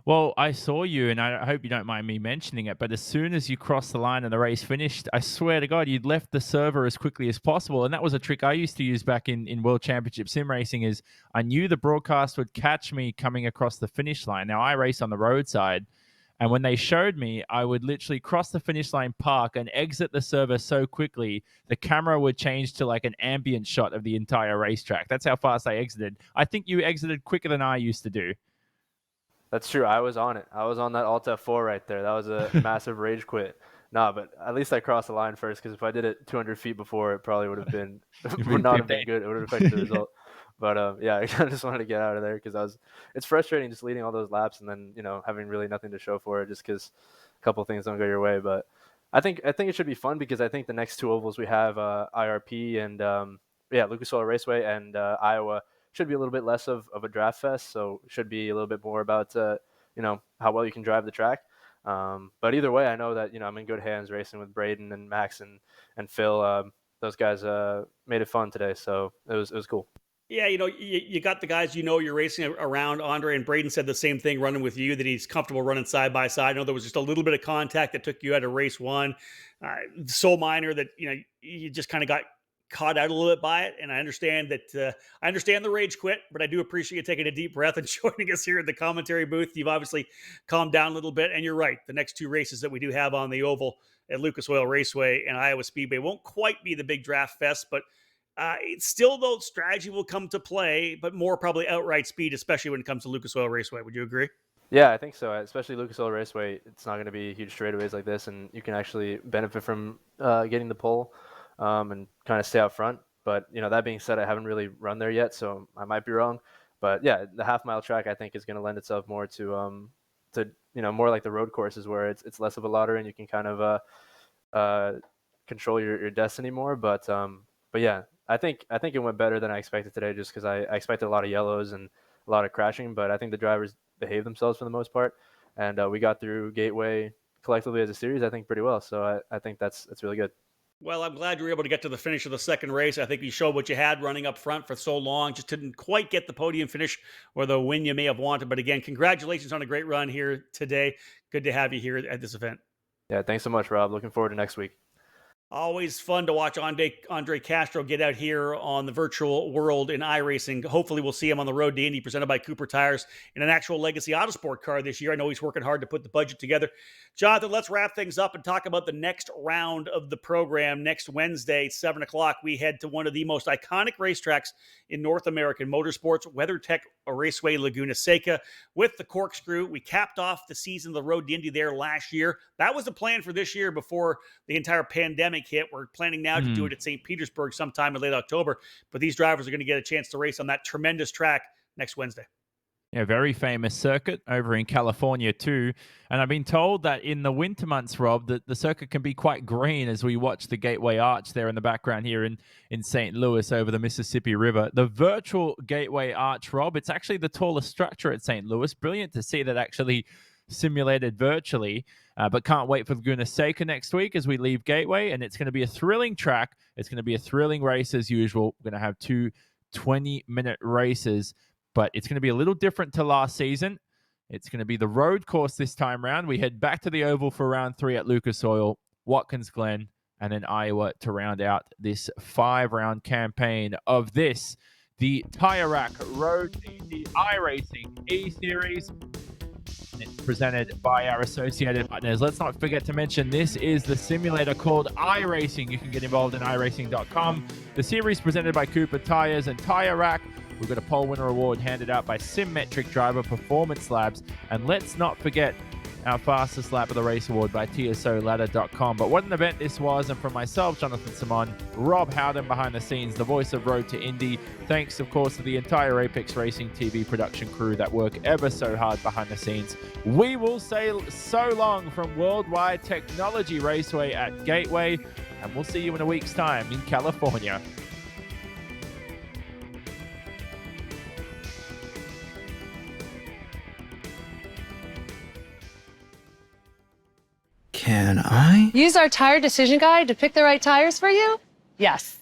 Well, I saw you, and I hope you don't mind me mentioning it, but as soon as you crossed the line and the race finished, I swear to God, you'd left the server as quickly as possible. And that was a trick I used to use back in World Championship Sim Racing, is I knew the broadcast would catch me coming across the finish line. Now, I race on the roadside, and when they showed me, I would literally cross the finish line, park, and exit the server so quickly, the camera would change to like an ambient shot of the entire racetrack. That's how fast I exited. I think you exited quicker than I used to do. That's true. I was on it. I was on that Alt F4 right there. That was a massive rage quit. Nah, but at least I crossed the line first, because if I did it 200 feet before, it probably would have been would not have been good. It would have affected the result. But yeah, I just wanted to get out of there because it's frustrating just leading all those laps and then having really nothing to show for it just because a couple of things don't go your way. But I think it should be fun because I think the next 2 ovals we have IRP and Lucas Oil Raceway and Iowa should be a little bit less of a draft fest, so it should be a little bit more about how well you can drive the track. But either way, I know that I'm in good hands racing with Braden and Max and Phil. Those guys made it fun today, so it was cool. Yeah, you got the guys you're racing around. Andre and Braden said the same thing running with you, that he's comfortable running side by side. I know there was just a little bit of contact that took you out of race 1, so minor that you just kind of got caught out a little bit by it. And I understand that I understand the rage quit, but I do appreciate you taking a deep breath and joining us here in the commentary booth. You've obviously calmed down a little bit, and you're right. The next 2 races that we do have on the oval at Lucas Oil Raceway and Iowa Speedway won't quite be the big draft fest, but it's still, though, strategy will come to play, but more probably outright speed, especially when it comes to Lucas Oil Raceway. Would you agree? Yeah, I think so. Especially Lucas Oil Raceway, it's not going to be huge straightaways like this, and you can actually benefit from getting the pole and kind of stay out front. But that being said, I haven't really run there yet, so I might be wrong. But yeah, the half-mile track I think is going to lend itself more to more like the road courses where it's less of a lottery and you can kind of control your destiny more. But yeah, I think it went better than I expected today, just because I expected a lot of yellows and a lot of crashing. But I think the drivers behaved themselves for the most part, and we got through Gateway collectively as a series, I think, pretty well. So I think that's really good. Well, I'm glad you were able to get to the finish of the second race. I think you showed what you had running up front for so long. Just didn't quite get the podium finish or the win you may have wanted. But again, congratulations on a great run here today. Good to have you here at this event. Yeah, thanks so much, Rob. Looking forward to next week. Always fun to watch Andre Castro get out here on the virtual world in iRacing. Hopefully we'll see him on the road to Indy presented by Cooper Tires in an actual Legacy Autosport car this year. I know he's working hard to put the budget together. Jonathan, let's wrap things up and talk about the next round of the program. Next Wednesday, 7 o'clock, we head to one of the most iconic racetracks in North American motorsports, WeatherTech Raceway Laguna Seca, with the Corkscrew. We capped off the season of the road to Indy there last year. That was the plan for this year before the entire pandemic hit. We're planning now to do it at St. Petersburg sometime in late October, but these drivers are going to get a chance to race on that tremendous track next Wednesday. Yeah, very famous circuit over in California too. And I've been told that in the winter months, Rob, that the circuit can be quite green as we watch the Gateway Arch there in the background here in St. Louis over the Mississippi River. The virtual Gateway Arch, Rob, it's actually the tallest structure at St. Louis. Brilliant to see that actually simulated virtually, but can't wait for Laguna Seca next week as we leave Gateway, and it's going to be a thrilling track. It's going to be a thrilling race as usual. We're going to have 2 20-minute races, but it's going to be a little different to last season. It's going to be the road course this time round. We head back to the oval for round 3 at Lucas Oil, Watkins Glen, and then Iowa to round out this 5-round campaign of this, the Tire Rack Road to Indy iRacing eSeries. It's presented by our associated partners. Let's not forget to mention this is the simulator called iRacing. You can get involved in iRacing.com. The series presented by Cooper Tires and Tire Rack. We've got a pole winner award handed out by Simmetric Driver Performance Labs. And let's not forget our fastest lap of the race award by TSOladder.com. But what an event this was. And from myself, Jonathan Simon, Rob Howden behind the scenes, the voice of Road to Indy. Thanks, of course, to the entire Apex Racing TV production crew that work ever so hard behind the scenes. We will say so long from Worldwide Technology Raceway at Gateway. And we'll see you in a week's time in California. Can I? Use our tire decision guide to pick the right tires for you? Yes.